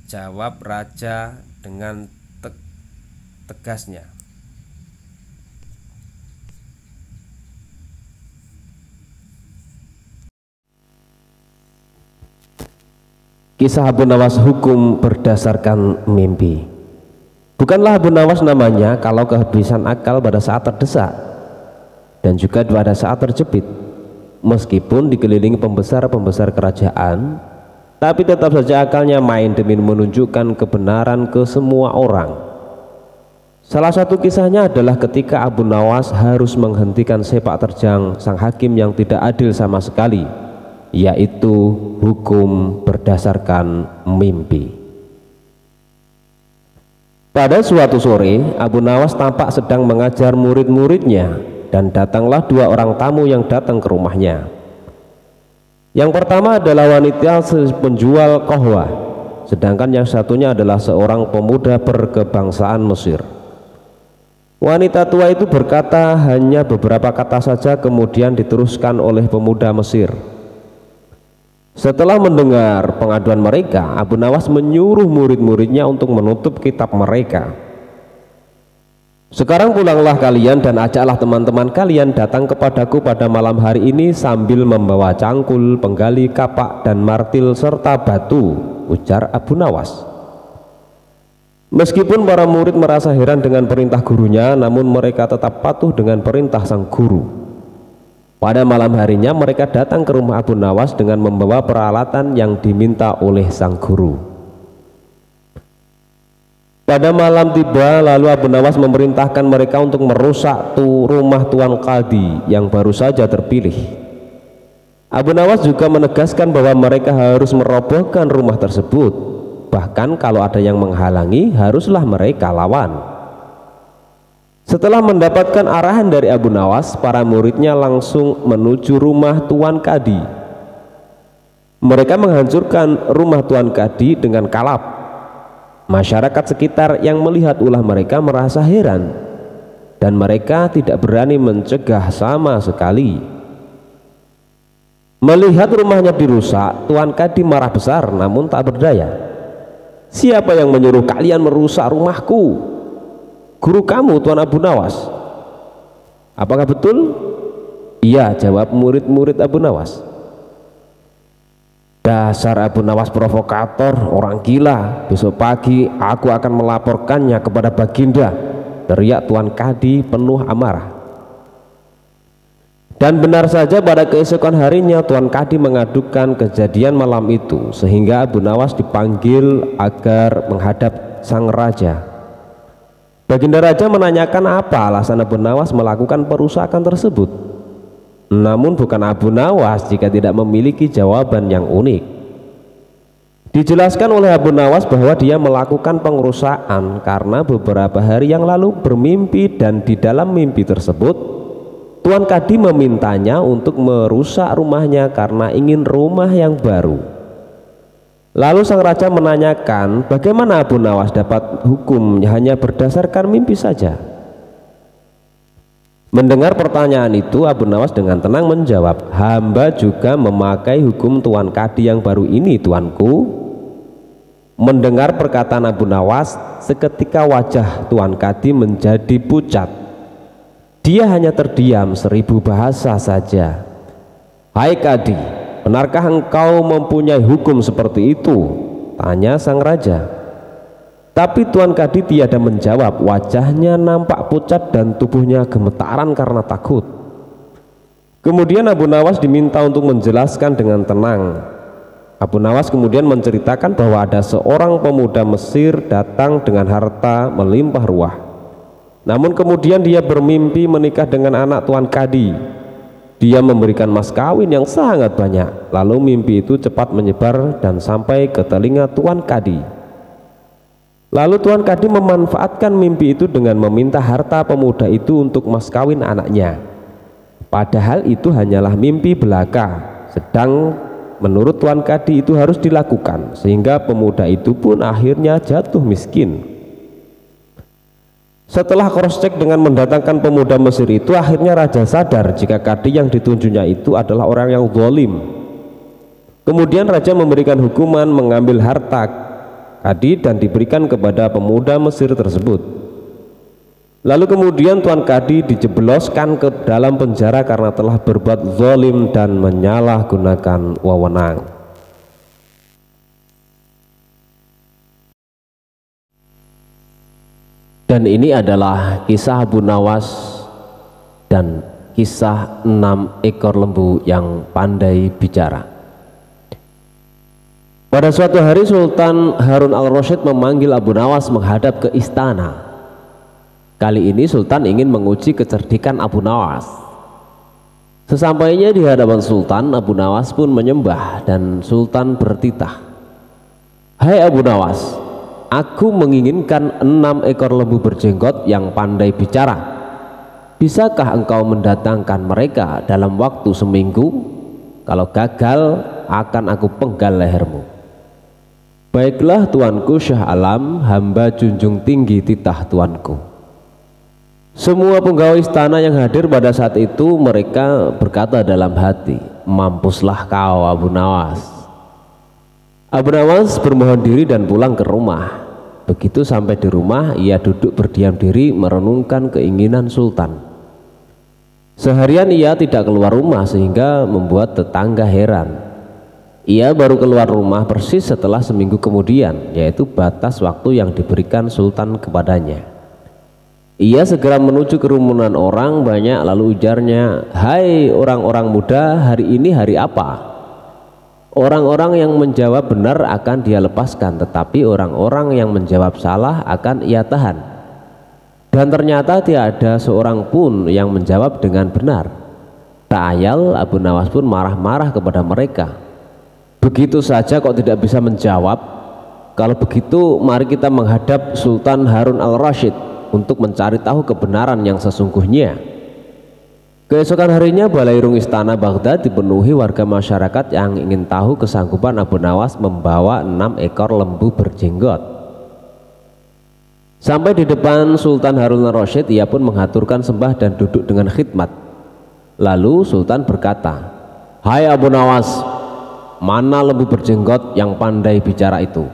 jawab Raja dengan tegasnya. Kisah Abu Nawas hukum berdasarkan mimpi. Bukanlah Abu Nawas namanya kalau kehabisan akal pada saat terdesak dan juga pada saat terjepit. Meskipun dikelilingi pembesar-pembesar kerajaan, tapi tetap saja akalnya main demi menunjukkan kebenaran ke semua orang. Salah satu kisahnya adalah ketika Abu Nawas harus menghentikan sepak terjang sang hakim yang tidak adil sama sekali, yaitu hukum berdasarkan mimpi. Pada suatu sore, Abu Nawas tampak sedang mengajar murid-muridnya dan datanglah dua orang tamu yang datang ke rumahnya. Yang pertama adalah wanita penjual qahwa, sedangkan yang satunya adalah seorang pemuda berkebangsaan Mesir. Wanita tua itu berkata hanya beberapa kata saja, kemudian diteruskan oleh pemuda Mesir. Setelah mendengar pengaduan mereka, Abu Nawas menyuruh murid-muridnya untuk menutup kitab mereka. "Sekarang pulanglah kalian dan ajaklah teman-teman kalian datang kepadaku pada malam hari ini sambil membawa cangkul, penggali, kapak, dan martil serta batu," ujar Abu Nawas. Meskipun para murid merasa heran dengan perintah gurunya, namun mereka tetap patuh dengan perintah sang guru. Pada malam harinya mereka datang ke rumah Abu Nawas dengan membawa peralatan yang diminta oleh sang guru. Pada malam tiba, lalu Abu Nawas memerintahkan mereka untuk merusak rumah Tuan Qadi yang baru saja terpilih. Abu Nawas juga menegaskan bahwa mereka harus merobohkan rumah tersebut. Bahkan kalau ada yang menghalangi, haruslah mereka lawan. Setelah mendapatkan arahan dari Abu Nawas, para muridnya langsung menuju rumah Tuan Qadi. Mereka menghancurkan rumah Tuan Qadi dengan kalap. Masyarakat sekitar yang melihat ulah mereka merasa heran, dan mereka tidak berani mencegah sama sekali. Melihat rumahnya dirusak, Tuan Qadi marah besar namun tak berdaya. "Siapa yang menyuruh kalian merusak rumahku?" "Guru kamu, Tuan Abu Nawas." "Apakah betul?" "Iya," jawab murid-murid Abu Nawas. "Dasar Abu Nawas provokator, orang gila. Besok pagi aku akan melaporkannya kepada Baginda," teriak Tuan Qadi penuh amarah. Dan benar saja pada keesokan harinya Tuan Qadi mengadukan kejadian malam itu, sehingga Abu Nawas dipanggil agar menghadap sang raja. Baginda Raja menanyakan apa alasan Abu Nawas melakukan perusakan tersebut. Namun bukan Abu Nawas jika tidak memiliki jawaban yang unik. Dijelaskan oleh Abu Nawas bahwa dia melakukan pengerusakan karena beberapa hari yang lalu bermimpi, dan di dalam mimpi tersebut Tuan Qadi memintanya untuk merusak rumahnya karena ingin rumah yang baru. Lalu sang raja menanyakan bagaimana Abu Nawas dapat hukum hanya berdasarkan mimpi saja. Mendengar pertanyaan itu, Abu Nawas dengan tenang menjawab, "Hamba juga memakai hukum Tuan Qadi yang baru ini, tuanku." Mendengar perkataan Abu Nawas, seketika wajah Tuan Qadi menjadi pucat. Dia hanya terdiam 1000 bahasa saja. "Hai Qadi, benarkah engkau mempunyai hukum seperti itu?" tanya sang raja. Tapi Tuan Qadi tiada menjawab. Wajahnya nampak pucat dan tubuhnya gemetaran karena takut. Kemudian Abu Nawas diminta untuk menjelaskan dengan tenang. Abu Nawas kemudian menceritakan bahwa ada seorang pemuda Mesir datang dengan harta melimpah ruah. Namun kemudian dia bermimpi menikah dengan anak Tuan Qadi. Dia memberikan mas kawin yang sangat banyak. Lalu mimpi itu cepat menyebar dan sampai ke telinga Tuan Qadi. Lalu Tuan Qadi memanfaatkan mimpi itu dengan meminta harta pemuda itu untuk mas kawin anaknya. Padahal itu hanyalah mimpi belaka. Sedang menurut Tuan Qadi itu harus dilakukan, sehingga pemuda itu pun akhirnya jatuh miskin. Setelah cross-check dengan mendatangkan pemuda Mesir itu, akhirnya raja sadar jika Qadi yang ditunjuknya itu adalah orang yang zalim. Kemudian raja memberikan hukuman mengambil harta Qadi dan diberikan kepada pemuda Mesir tersebut. Lalu kemudian Tuan Qadi dijebloskan ke dalam penjara karena telah berbuat zalim dan menyalahgunakan wewenang. Dan ini adalah kisah Abu Nawas dan kisah 6 ekor lembu yang pandai bicara. Pada suatu hari Sultan Harun al-Rasyid memanggil Abu Nawas menghadap ke istana. Kali ini Sultan ingin menguji kecerdikan Abu Nawas. Sesampainya di hadapan Sultan, Abu Nawas pun menyembah dan Sultan bertitah, "Hai Abu Nawas, aku menginginkan 6 ekor lembu berjenggot yang pandai bicara. Bisakah engkau mendatangkan mereka dalam waktu seminggu? Kalau gagal, akan aku penggal lehermu." "Baiklah tuanku Syah Alam, hamba junjung tinggi titah tuanku." Semua pegawai istana yang hadir pada saat itu mereka berkata dalam hati, "Mampuslah kau Abu Nawas." Abu Nawas bermohon diri dan pulang ke rumah. Begitu sampai di rumah, ia duduk berdiam diri merenungkan keinginan Sultan. Seharian ia tidak keluar rumah sehingga membuat tetangga heran. Ia baru keluar rumah persis setelah seminggu kemudian, yaitu batas waktu yang diberikan Sultan kepadanya. Ia segera menuju kerumunan orang banyak lalu ujarnya, "Hai orang-orang muda, hari ini hari apa?" Orang-orang yang menjawab benar akan dia lepaskan, tetapi orang-orang yang menjawab salah akan ia tahan. Dan ternyata tidak ada seorang pun yang menjawab dengan benar. Tak ayal Abu Nawas pun marah-marah kepada mereka. "Begitu saja kok tidak bisa menjawab? Kalau begitu mari kita menghadap Sultan Harun al-Rasyid untuk mencari tahu kebenaran yang sesungguhnya." Keesokan harinya balairung istana Baghdad dipenuhi warga masyarakat yang ingin tahu kesanggupan Abu Nawas membawa 6 ekor lembu berjenggot. Sampai di depan Sultan Harun al-Rasyid, ia pun mengaturkan sembah dan duduk dengan khidmat. Lalu Sultan berkata, "Hai Abu Nawas, mana lembu berjenggot yang pandai bicara itu?"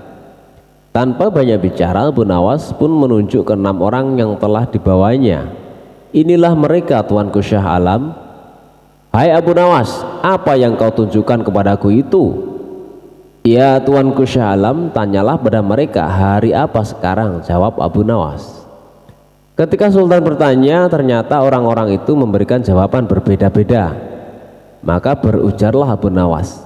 Tanpa banyak bicara, Abu Nawas pun menunjuk ke 6 orang yang telah dibawanya. "Inilah mereka, Tuanku Syah Alam." "Hai Abu Nawas, apa yang kau tunjukkan kepadaku itu?" "Ya Tuanku Syah Alam, tanyalah pada mereka hari apa sekarang," jawab Abu Nawas. Ketika Sultan bertanya, ternyata orang-orang itu memberikan jawaban berbeda-beda. Maka berujarlah Abu Nawas,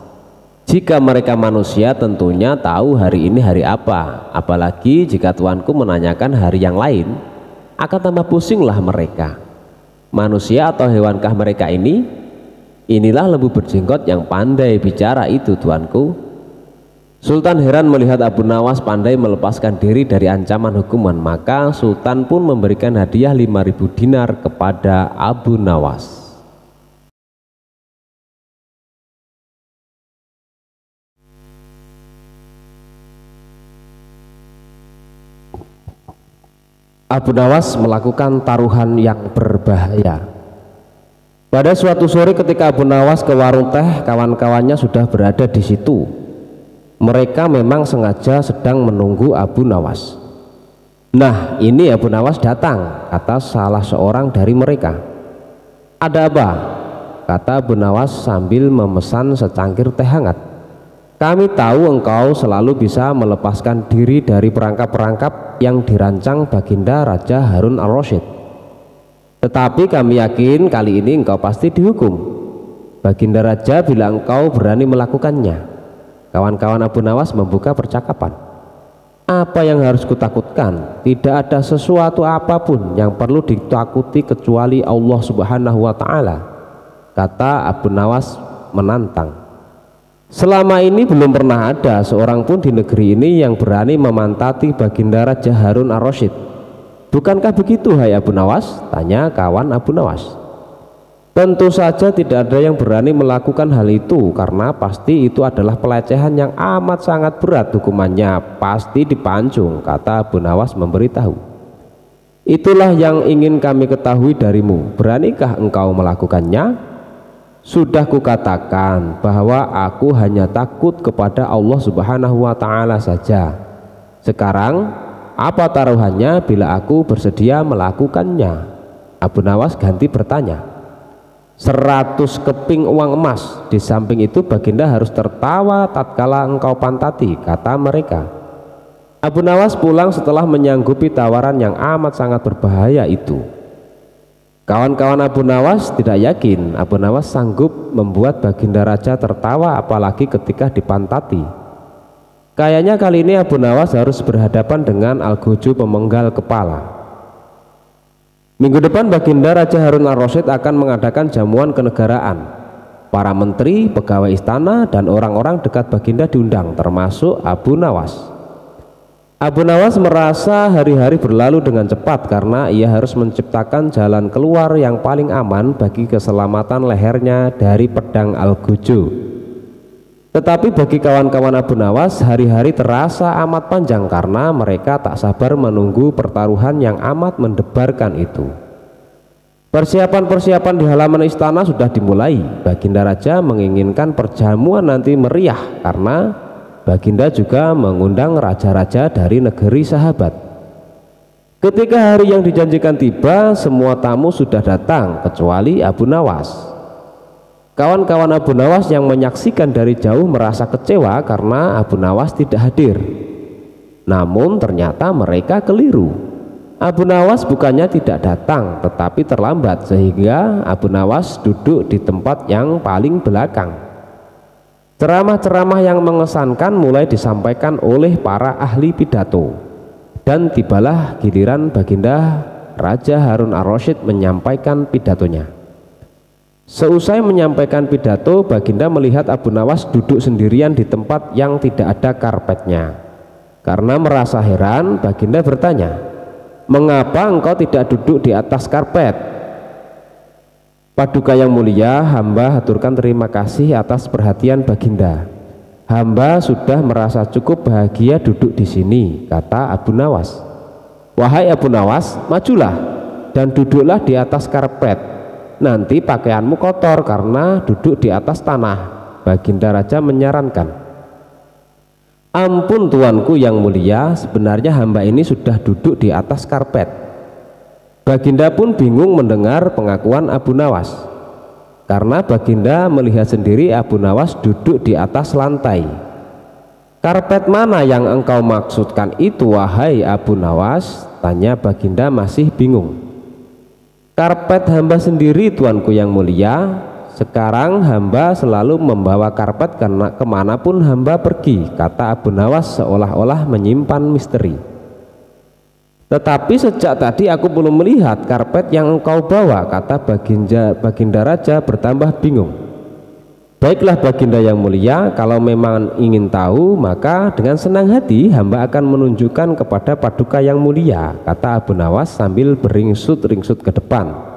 "Jika mereka manusia tentunya tahu hari ini hari apa, apalagi jika tuanku menanyakan hari yang lain, akan tambah pusinglah mereka. Manusia atau hewankah mereka ini? Inilah lembu berjenggot yang pandai bicara itu, tuanku." Sultan heran melihat Abu Nawas pandai melepaskan diri dari ancaman hukuman, maka Sultan pun memberikan hadiah 5.000 dinar kepada Abu Nawas. Abu Nawas melakukan taruhan yang berbahaya. Pada suatu sore ketika Abu Nawas ke warung teh, kawan-kawannya sudah berada di situ. Mereka memang sengaja sedang menunggu Abu Nawas. "Nah, ini Abu Nawas datang," kata salah seorang dari mereka. "Ada apa?" kata Abu Nawas sambil memesan secangkir teh hangat. "Kami tahu engkau selalu bisa melepaskan diri dari perangkap-perangkap yang dirancang Baginda Raja Harun al-Rasyid. Tetapi kami yakin kali ini engkau pasti dihukum, Baginda Raja, bila engkau berani melakukannya." Kawan-kawan Abu Nawas membuka percakapan. "Apa yang harus kutakutkan? Tidak ada sesuatu apapun yang perlu ditakuti kecuali Allah Subhanahu wa Ta'ala," kata Abu Nawas menantang. "Selama ini belum pernah ada seorang pun di negeri ini yang berani memantati Baginda Raja Harun al-Rasyid. Bukankah begitu, hai Abu Nawas?" tanya kawan Abu Nawas. "Tentu saja tidak ada yang berani melakukan hal itu, karena pasti itu adalah pelecehan yang amat sangat berat, hukumannya pasti dipancung," kata Abu Nawas memberitahu. "Itulah yang ingin kami ketahui darimu, beranikah engkau melakukannya?" "Sudah kukatakan bahwa aku hanya takut kepada Allah Subhanahu wa Ta'ala saja. Sekarang apa taruhannya bila aku bersedia melakukannya?" Abu Nawas ganti bertanya. 100 keping uang emas. Di samping itu Baginda harus tertawa tatkala engkau pantati," kata mereka. Abu Nawas pulang setelah menyanggupi tawaran yang amat sangat berbahaya itu. Kawan-kawan Abu Nawas tidak yakin Abu Nawas sanggup membuat Baginda Raja tertawa, apalagi ketika dipantati. Kayaknya kali ini Abu Nawas harus berhadapan dengan Al-Gojo pemenggal kepala. Minggu depan Baginda Raja Harun al-Rasyid akan mengadakan jamuan kenegaraan. Para menteri, pegawai istana, dan orang-orang dekat Baginda diundang, termasuk Abu Nawas. Abu Nawas merasa hari-hari berlalu dengan cepat karena ia harus menciptakan jalan keluar yang paling aman bagi keselamatan lehernya dari pedang Al-Gojo. Tetapi bagi kawan-kawan Abu Nawas, hari-hari terasa amat panjang karena mereka tak sabar menunggu pertaruhan yang amat mendebarkan itu. Persiapan-persiapan di halaman istana sudah dimulai. Baginda Raja menginginkan perjamuan nanti meriah karena Baginda juga mengundang raja-raja dari negeri sahabat. Ketika hari yang dijanjikan tiba, semua tamu sudah datang kecuali Abu Nawas. Kawan-kawan Abu Nawas yang menyaksikan dari jauh merasa kecewa karena Abu Nawas tidak hadir. Namun ternyata mereka keliru. Abu Nawas bukannya tidak datang, tetapi terlambat, sehingga Abu Nawas duduk di tempat yang paling belakang. Ceramah-ceramah yang mengesankan mulai disampaikan oleh para ahli pidato, dan tibalah giliran Baginda Raja Harun ar-Rasyid menyampaikan pidatonya. Seusai menyampaikan pidato, Baginda melihat Abu Nawas duduk sendirian di tempat yang tidak ada karpetnya. Karena merasa heran, Baginda bertanya, "Mengapa engkau tidak duduk di atas karpet?" "Paduka yang mulia, hamba haturkan terima kasih atas perhatian Baginda. Hamba sudah merasa cukup bahagia duduk di sini," kata Abu Nawas. "Wahai Abu Nawas, majulah dan duduklah di atas karpet. Nanti pakaianmu kotor karena duduk di atas tanah," Baginda Raja menyarankan. "Ampun tuanku yang mulia, sebenarnya hamba ini sudah duduk di atas karpet." Baginda pun bingung mendengar pengakuan Abu Nawas, karena Baginda melihat sendiri Abu Nawas duduk di atas lantai. "Karpet mana yang engkau maksudkan itu, wahai Abu Nawas?" tanya Baginda masih bingung. "Karpet hamba sendiri tuanku yang mulia. Sekarang hamba selalu membawa karpet karena kemanapun hamba pergi," kata Abu Nawas seolah-olah menyimpan misteri. "Tetapi sejak tadi aku belum melihat karpet yang engkau bawa," kata Baginda Raja bertambah bingung. "Baiklah Baginda yang mulia, kalau memang ingin tahu maka dengan senang hati hamba akan menunjukkan kepada Paduka yang mulia," kata Abu Nawas sambil beringsut-ringsut ke depan.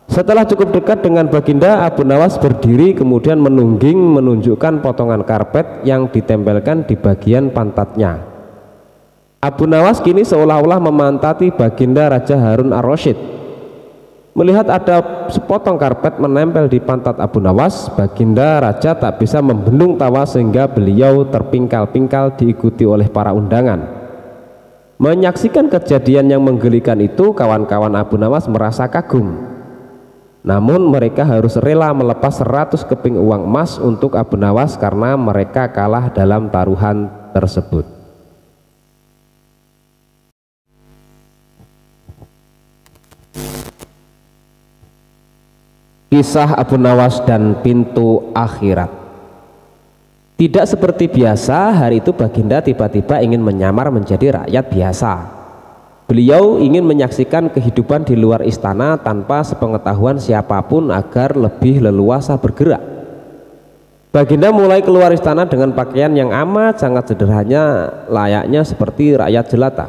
Setelah cukup dekat dengan Baginda, Abu Nawas berdiri kemudian menungging menunjukkan potongan karpet yang ditempelkan di bagian pantatnya. Abu Nawas kini seolah-olah memantati Baginda Raja Harun ar-Rasyid. Melihat ada sepotong karpet menempel di pantat Abu Nawas, Baginda Raja tak bisa membendung tawa sehingga beliau terpingkal-pingkal diikuti oleh para undangan. Menyaksikan kejadian yang menggelikan itu, kawan-kawan Abu Nawas merasa kagum. Namun mereka harus rela melepas 100 keping uang emas untuk Abu Nawas karena mereka kalah dalam taruhan tersebut. Kisah Abu Nawas dan pintu akhirat. Tidak seperti biasa, hari itu Baginda tiba-tiba ingin menyamar menjadi rakyat biasa. Beliau ingin menyaksikan kehidupan di luar istana tanpa sepengetahuan siapapun agar lebih leluasa bergerak. Baginda mulai keluar istana dengan pakaian yang amat sangat sederhana, layaknya seperti rakyat jelata.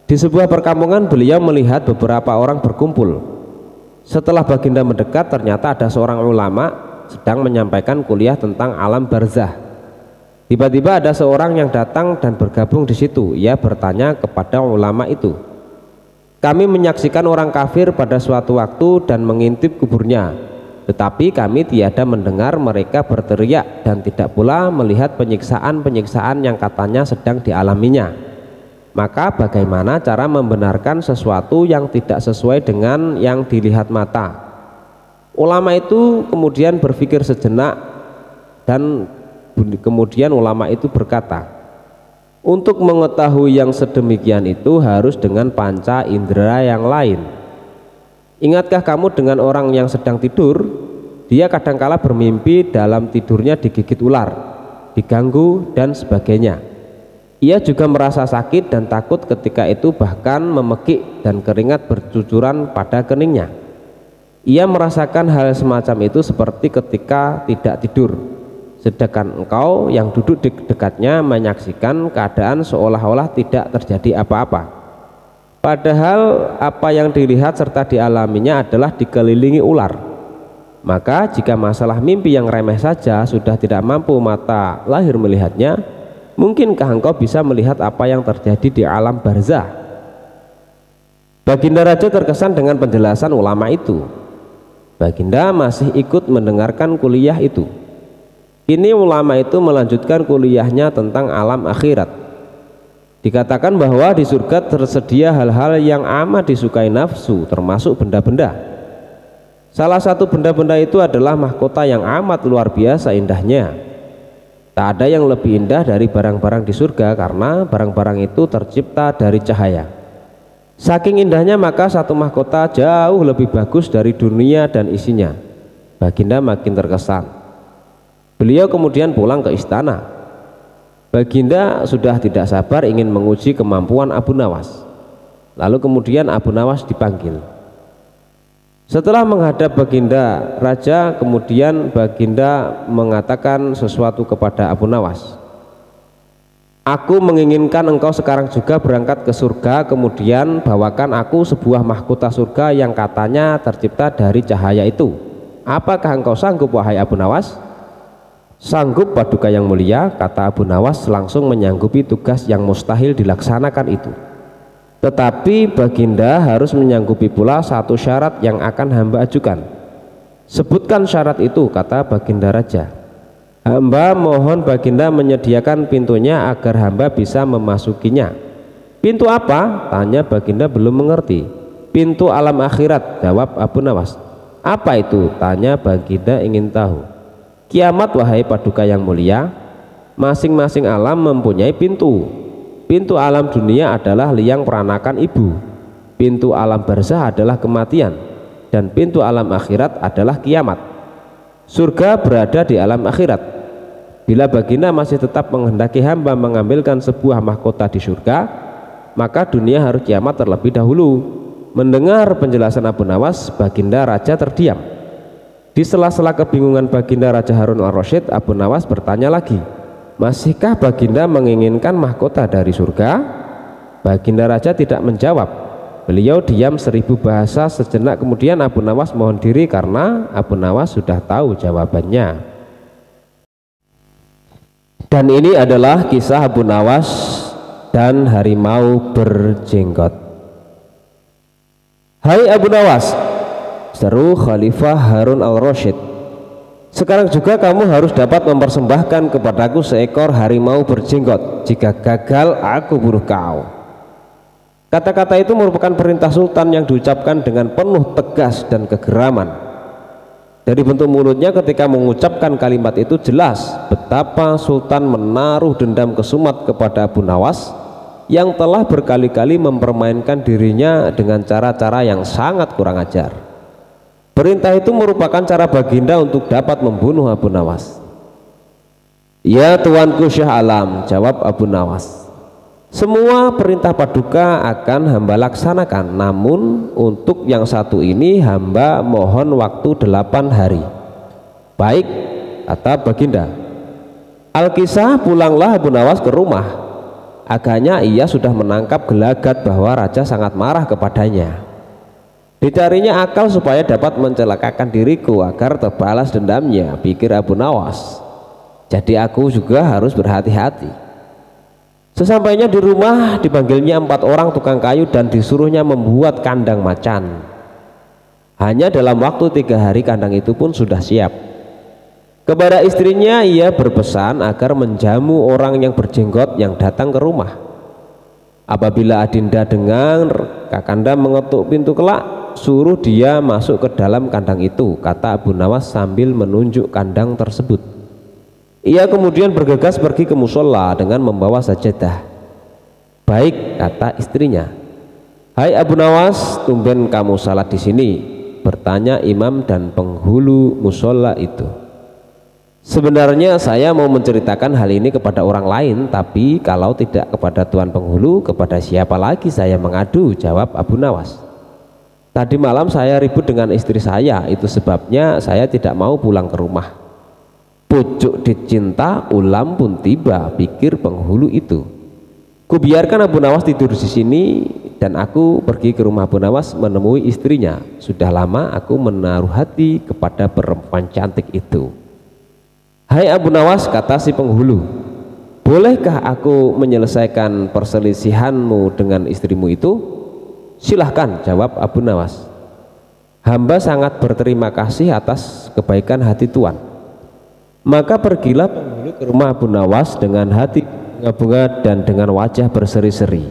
Di sebuah perkampungan beliau melihat beberapa orang berkumpul. Setelah Baginda mendekat, ternyata ada seorang ulama sedang menyampaikan kuliah tentang alam barzah. Tiba-tiba ada seorang yang datang dan bergabung di situ. Ia bertanya kepada ulama itu, "Kami menyaksikan orang kafir pada suatu waktu dan mengintip kuburnya, tetapi kami tiada mendengar mereka berteriak dan tidak pula melihat penyiksaan-penyiksaan yang katanya sedang dialaminya. Maka bagaimana cara membenarkan sesuatu yang tidak sesuai dengan yang dilihat mata?" Ulama itu kemudian berpikir sejenak dan kemudian ulama itu berkata, "Untuk mengetahui yang sedemikian itu harus dengan panca indera yang lain. Ingatkah kamu dengan orang yang sedang tidur? Dia kadangkala bermimpi dalam tidurnya digigit ular, diganggu dan sebagainya. Ia juga merasa sakit dan takut ketika itu, bahkan memekik dan keringat bercucuran pada keningnya. Ia merasakan hal semacam itu seperti ketika tidak tidur. Sedangkan engkau yang duduk di dekatnya menyaksikan keadaan seolah-olah tidak terjadi apa-apa. Padahal apa yang dilihat serta dialaminya adalah dikelilingi ular. Maka jika masalah mimpi yang remeh saja sudah tidak mampu mata lahir melihatnya, mungkinkah engkau bisa melihat apa yang terjadi di alam barzah?" Baginda Raja terkesan dengan penjelasan ulama itu. Baginda masih ikut mendengarkan kuliah itu. Kini ulama itu melanjutkan kuliahnya tentang alam akhirat. Dikatakan bahwa di surga tersedia hal-hal yang amat disukai nafsu, termasuk benda-benda. Salah satu benda-benda itu adalah mahkota yang amat luar biasa indahnya. Tak ada yang lebih indah dari barang-barang di surga karena barang-barang itu tercipta dari cahaya. Saking indahnya maka satu mahkota jauh lebih bagus dari dunia dan isinya. Baginda makin terkesan. Beliau kemudian pulang ke istana. Baginda sudah tidak sabar ingin menguji kemampuan Abu Nawas. Lalu kemudian Abu Nawas dipanggil. Setelah menghadap Baginda Raja, kemudian Baginda mengatakan sesuatu kepada Abu Nawas. Aku menginginkan engkau sekarang juga berangkat ke surga, kemudian bawakan aku sebuah mahkota surga yang katanya tercipta dari cahaya itu. Apakah engkau sanggup, wahai Abu Nawas? Sanggup, Paduka yang mulia, kata Abu Nawas langsung menyanggupi tugas yang mustahil dilaksanakan itu. Tetapi Baginda harus menyanggupi pula satu syarat yang akan hamba ajukan. Sebutkan syarat itu, kata Baginda Raja. Hamba mohon Baginda menyediakan pintunya agar hamba bisa memasukinya. Pintu apa? Tanya Baginda belum mengerti. Pintu alam akhirat, jawab Abu Nawas. Apa itu? Tanya Baginda ingin tahu. Kiamat, wahai Paduka yang mulia. Masing-masing alam mempunyai pintu. Pintu alam dunia adalah liang peranakan ibu. Pintu alam barzah adalah kematian. Dan pintu alam akhirat adalah kiamat. Surga berada di alam akhirat. Bila Baginda masih tetap menghendaki hamba mengambilkan sebuah mahkota di surga, maka dunia harus kiamat terlebih dahulu. Mendengar penjelasan Abu Nawas, Baginda Raja terdiam. Di sela-sela kebingungan Baginda Raja Harun al-Rasyid, Abu Nawas bertanya lagi, masihkah Baginda menginginkan mahkota dari surga? Baginda Raja tidak menjawab. Beliau diam 1000 bahasa. Sejenak kemudian Abu Nawas mohon diri karena Abu Nawas sudah tahu jawabannya. Dan ini adalah kisah Abu Nawas dan harimau berjenggot. Hai Abu Nawas, seru Khalifah Harun al-Rasyid, sekarang juga kamu harus dapat mempersembahkan kepadaku seekor harimau berjenggot. Jika gagal, aku bunuh kau. Kata-kata itu merupakan perintah sultan yang diucapkan dengan penuh tegas dan kegeraman. Dari bentuk mulutnya ketika mengucapkan kalimat itu jelas betapa sultan menaruh dendam kesumat kepada Abu Nawas yang telah berkali-kali mempermainkan dirinya dengan cara-cara yang sangat kurang ajar. Perintah itu merupakan cara Baginda untuk dapat membunuh Abu Nawas. Ya Tuanku Syah Alam, jawab Abu Nawas, semua perintah Paduka akan hamba laksanakan, namun untuk yang satu ini hamba mohon waktu 8 hari. Baik, kata Baginda. Al-Kisah, pulanglah Abu Nawas ke rumah. Agaknya ia sudah menangkap gelagat bahwa raja sangat marah kepadanya. Dicarinya akal supaya dapat mencelakakan diriku agar terbalas dendamnya, pikir Abu Nawas. Jadi aku juga harus berhati-hati. Sesampainya di rumah dipanggilnya 4 orang tukang kayu dan disuruhnya membuat kandang macan. Hanya dalam waktu 3 hari kandang itu pun sudah siap. Kepada istrinya ia berpesan agar menjamu orang yang berjenggot yang datang ke rumah. Apabila Adinda dengar Kakanda mengetuk pintu kelak, suruh dia masuk ke dalam kandang itu, kata Abu Nawas sambil menunjuk kandang tersebut. Ia kemudian bergegas pergi ke musola dengan membawa sajadah. Baik, kata istrinya. Hai Abu Nawas, tumben kamu salat di sini? Bertanya imam dan penghulu musola itu. Sebenarnya saya mau menceritakan hal ini kepada orang lain, tapi kalau tidak kepada tuan penghulu, kepada siapa lagi saya mengadu, jawab Abu Nawas. Tadi malam saya ribut dengan istri saya, itu sebabnya saya tidak mau pulang ke rumah. Pucuk dicinta, ulam pun tiba, pikir penghulu itu. Kubiarkan Abu Nawas tidur di sini dan aku pergi ke rumah Abu Nawas menemui istrinya. Sudah lama aku menaruh hati kepada perempuan cantik itu. Hai Abu Nawas, kata si penghulu, bolehkah aku menyelesaikan perselisihanmu dengan istrimu itu? Silahkan, jawab Abu Nawas. Hamba sangat berterima kasih atas kebaikan hati tuan. Maka pergilah penghulu ke rumah Abu Nawas dengan hati bunga-bunga dan dengan wajah berseri-seri.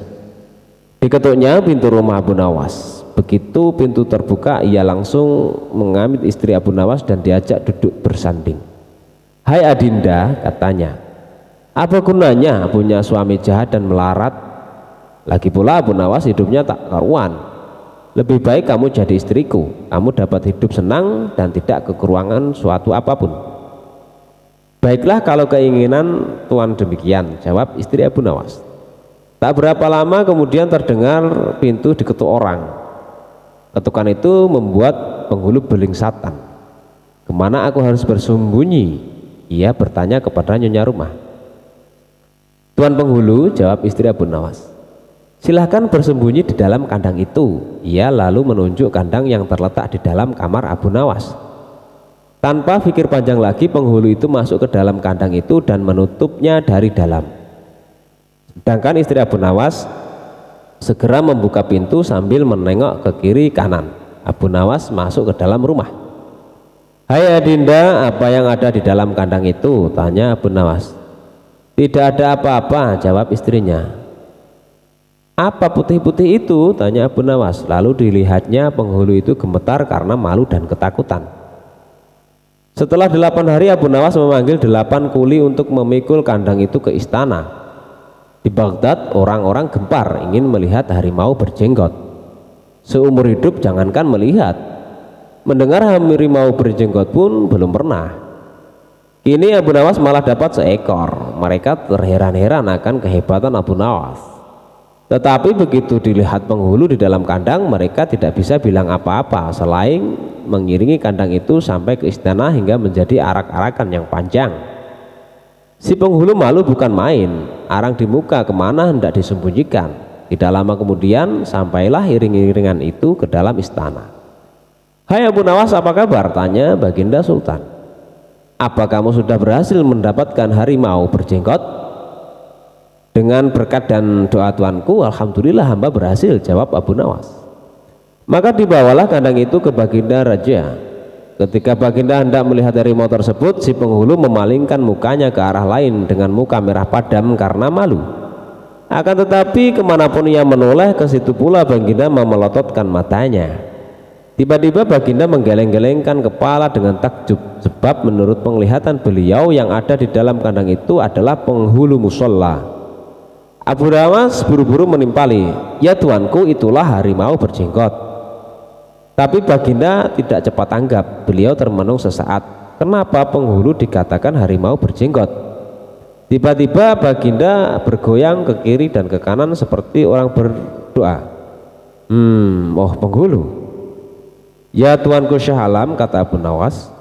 Diketuknya pintu rumah Abu Nawas. Begitu pintu terbuka, ia langsung mengambil istri Abu Nawas dan diajak duduk bersanding. Hai Adinda, katanya, apa gunanya punya suami jahat dan melarat? Lagi pula Abu Nawas hidupnya tak karuan. Lebih baik kamu jadi istriku, kamu dapat hidup senang dan tidak kekurangan suatu apapun. Baiklah kalau keinginan tuan demikian, jawab istri Abu Nawas. Tak berapa lama kemudian terdengar pintu diketuk orang. Ketukan itu membuat penghulu belingsatan. Kemana aku harus bersembunyi? Ia bertanya kepada nyonya rumah. Tuan penghulu, jawab istri Abu Nawas. Silahkan bersembunyi di dalam kandang itu. Ia lalu menunjuk kandang yang terletak di dalam kamar Abu Nawas. Tanpa pikir panjang lagi, penghulu itu masuk ke dalam kandang itu dan menutupnya dari dalam. Sedangkan istri Abu Nawas segera membuka pintu sambil menengok ke kiri kanan. Abu Nawas masuk ke dalam rumah. Hai Adinda, apa yang ada di dalam kandang itu? Tanya Abu Nawas. Tidak ada apa-apa, jawab istrinya. Apa putih-putih itu? Tanya Abu Nawas. Lalu dilihatnya penghulu itu gemetar karena malu dan ketakutan. Setelah 8 hari Abu Nawas memanggil 8 kuli untuk memikul kandang itu ke istana. Di Baghdad orang-orang gempar ingin melihat harimau berjenggot. Seumur hidup jangankan melihat, mendengar harimau berjenggot pun belum pernah. Kini Abu Nawas malah dapat seekor. Mereka terheran-heran akan kehebatan Abu Nawas. Tetapi begitu dilihat penghulu di dalam kandang, mereka tidak bisa bilang apa-apa selain mengiringi kandang itu sampai ke istana hingga menjadi arak-arakan yang panjang. Si penghulu malu bukan main, arang di muka kemana hendak disembunyikan. Tidak lama kemudian sampailah iring-iringan itu ke dalam istana. Hai Abu Nawas, apa kabar? Tanya Baginda Sultan. Apa kamu sudah berhasil mendapatkan harimau berjenggot? Dengan berkat dan doa tuanku, alhamdulillah hamba berhasil, jawab Abu Nawas. Maka dibawalah kandang itu ke Baginda Raja. Ketika Baginda hendak melihat harimau tersebut, si penghulu memalingkan mukanya ke arah lain dengan muka merah padam karena malu. Akan tetapi kemanapun ia menoleh, ke situ pula Baginda memelototkan matanya. Tiba-tiba Baginda menggeleng-gelengkan kepala dengan takjub, sebab menurut penglihatan beliau yang ada di dalam kandang itu adalah penghulu musola. Abu Nawas buru-buru menimpali, ya tuanku, itulah harimau berjenggot. Tapi Baginda tidak cepat tanggap, beliau termenung sesaat. Kenapa penghulu dikatakan harimau berjenggot? Tiba-tiba Baginda bergoyang ke kiri dan ke kanan seperti orang berdoa. Oh penghulu. Ya tuanku Syah Alam, kata Abu Nawas,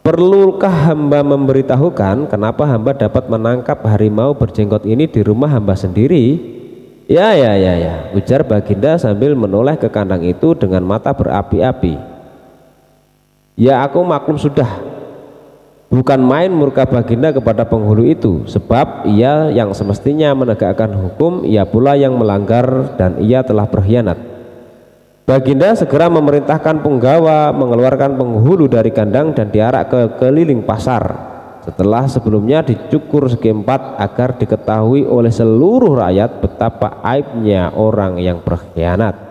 perlukah hamba memberitahukan kenapa hamba dapat menangkap harimau berjenggot ini di rumah hamba sendiri? Ya, ujar Baginda sambil menoleh ke kandang itu dengan mata berapi-api. Ya aku maklum sudah. Bukan main murka Baginda kepada penghulu itu, sebab ia yang semestinya menegakkan hukum, ia pula yang melanggar dan ia telah berkhianat. Baginda segera memerintahkan penggawa mengeluarkan penghulu dari kandang dan diarak ke keliling pasar. Setelah sebelumnya dicukur segi 4 agar diketahui oleh seluruh rakyat betapa aibnya orang yang berkhianat.